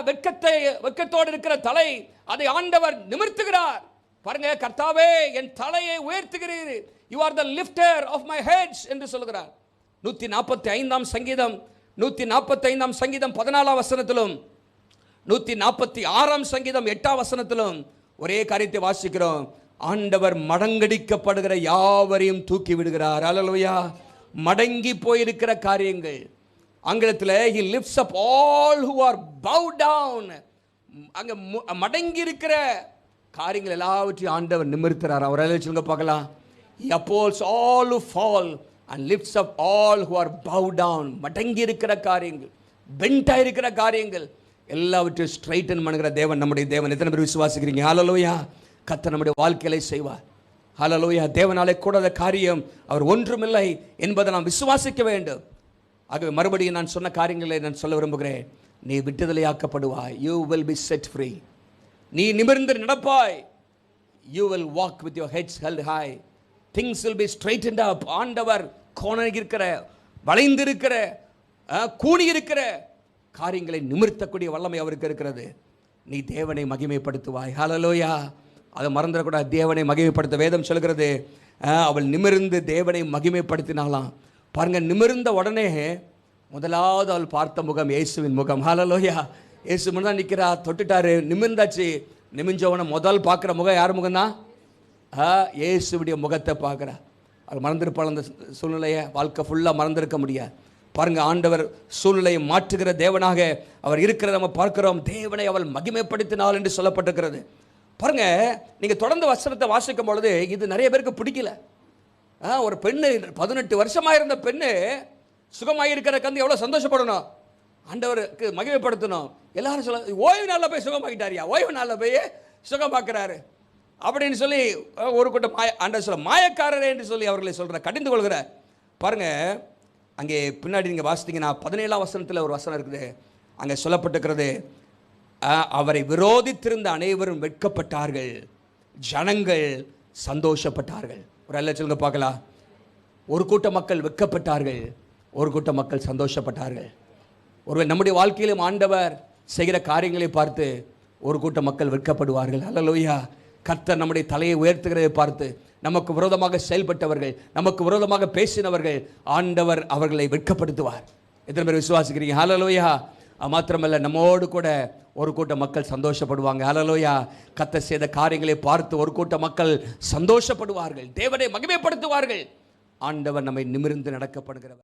வெட்கத்தோடு இருக்கிற தலை, அதை ஆண்டவர் நிமிர்த்துகிறார். பாருங்க, கர்த்தாவே என் தலையை உயர்த்துகிறீர், you are the lifter of my heads என்று சொல்கிறார். 145 சங்கீதம் 145 சங்கீதம் 14 வசனத்திலும் 146 சங்கீதம் 8 வசனத்திலும் ஒரே காரியத்தை வாசிக்கிறோம். ஆண்டவர் மடங்கடிக்கப்படுகிற யாவரையும் தூக்கி விடுகிறார். ஹல்லேலூயா. மடங்கி போயிருக்கிற காரியங்கள், ஆங்கிலத்தில் he lifts up all who are bowed down. அங்க மடங்கி இருக்கிற காரியங்கள் எல்லாவற்றையும் ஆண்டவர் நிமிர்த்துறார். அவரால் சொல்லுங்க பார்க்கலாம். He upholds all who fall and lifts up all who are bowed down. மடங்கி இருக்கிற காரியங்கள், பெண்டா இருக்கிற காரியங்கள் எல்லாவற்றையும் ஸ்ட்ரைட்டன் பண்ணுகிற தேவன் நம்முடைய தேவன். எத்தனை பேர் விசுவாசிக்கிறீங்க? ஹல்லேலூயா. கர்த்தர் நம்முடைய வாழ்க்கையை செய்வார். ஹல்லேலூயா. தேவனாலே கூடாத காரியம் அவர் ஒன்றுமில்லை என்பதை நாம் விசுவாசிக்க வேண்டும். ஆகவே மறுபடியும் நான் சொன்ன காரியங்களை நான் சொல்ல விரும்புகிறேன். நீ விடுதலையாக்கப்படுவாய். You will be set free. நீ நிமிர்ந்து நடப்பாய். You will walk with your heads held high. Things will be straightened up. ஆண்டவர் கோணங்கி இருக்கிற, வளைந்திருக்கிற, கூனி இருக்கிற காரியங்களை நிமிர்த்தக்கூடிய வல்லமை அவருக்கு இருக்கிறது. நீ தேவனை மகிமைப்படுத்துவாய். ஹல்லேலூயா. அதை மறந்துடக்கூடாது. தேவனை மகிமைப்படுத்த வேதம் சொல்கிறது, அவள் நிமிர்ந்து தேவனை மகிமைப்படுத்தினாலாம். பாருங்க, நிமிர்ந்த உடனே முதலாவது அவள் பார்த்த முகம் இயேசுவின் முகம். ஹல்லேலூயா. இயேசு முன் தான் நிற்கிறா, தொட்டுட்டாரு, நிமிர்ந்தாச்சு. நிமிஞ்சவனை முதல் பார்க்குற முகம் யார் முகம்தான்? இயேசுடைய முகத்தை பார்க்குறா. அவள் மறந்துருப்பாள் அந்த சூழ்நிலையை. வாழ்க்கை ஃபுல்லாக மறந்துருக்க முடியாது. பாருங்க, ஆண்டவர் சூழ்நிலையை மாற்றுகிற தேவனாக அவர் இருக்கிறத நம்ம பார்க்கிறோம். தேவனை அவள் மகிமைப்படுத்தினாள் என்று சொல்லப்பட்டிருக்கிறது. பாருங்க, நீங்க தொடர்ந்து வசனத்தை வாசிக்கும் பொழுது இது நிறைய பேருக்கு பிடிக்கல. ஒரு பெண்ணு 18 வருஷமாக இருந்த பெண்ணு சுகமாயிருக்கிற கந்து எவ்வளோ சந்தோஷப்படணும், ஆண்டவருக்கு மகிமைப்படுத்தணும். எல்லாரும் சொல்ல, ஓய்வு நாளில் போய் சுகமாக்கிட்டாரியா, ஓய்வு நாளில் போய் சுகமாக்குறாரு அப்படின்னு சொல்லி ஒரு கூட்டம் ஆண்டவர் சொல்ல, மாயக்காரரே என்று சொல்லி அவர்களை சொல்கிற, கடிந்து கொள்கிறார். பாருங்க, அங்கே பின்னாடி நீங்கள் வாசித்தீங்கன்னா 17ஆம் வசனத்தில் ஒரு வசனம் இருக்குது. அங்கே சொல்லப்பட்டிருக்கிறது, அவரை விரோதித்திருந்த அனைவரும் வெட்கப்பட்டார்கள், ஜனங்கள் சந்தோஷப்பட்டார்கள். ஒரு அல்ல சொல்லுங்க பார்க்கலாம். ஒரு கூட்ட மக்கள் வெட்கப்பட்டார்கள், ஒரு கூட்ட மக்கள் சந்தோஷப்பட்டார்கள். ஒருவேளை நம்முடைய வாழ்க்கையிலும் ஆண்டவர் செய்கிற காரியங்களை பார்த்து ஒரு கூட்ட மக்கள் வெட்கப்படுவார்கள். அல்லேலூயா. கர்த்தர் நம்முடைய தலையை உயர்த்துகிறதை பார்த்து நமக்கு விரோதமாக செயல்பட்டவர்கள், நமக்கு விரோதமாக பேசினவர்கள், ஆண்டவர் அவர்களை வெட்கப்படுத்துவார். எத்தனை பேர் விசுவாசிக்கிறீங்க? அல்லேலூயா. மாத்திரமல்ல, நம்மோடு கூட ஒரு கூட்ட மக்கள் சந்தோஷப்படுவாங்க. அல்லேலூயா. கர்த்தர் செய்த காரியங்களை பார்த்து ஒரு கூட்ட மக்கள் சந்தோஷப்படுவார்கள், தேவனை மகிமைப்படுத்துவார்கள். ஆண்டவர் நம்மை நிமிர்ந்து நடக்கப்படுகிறவர்.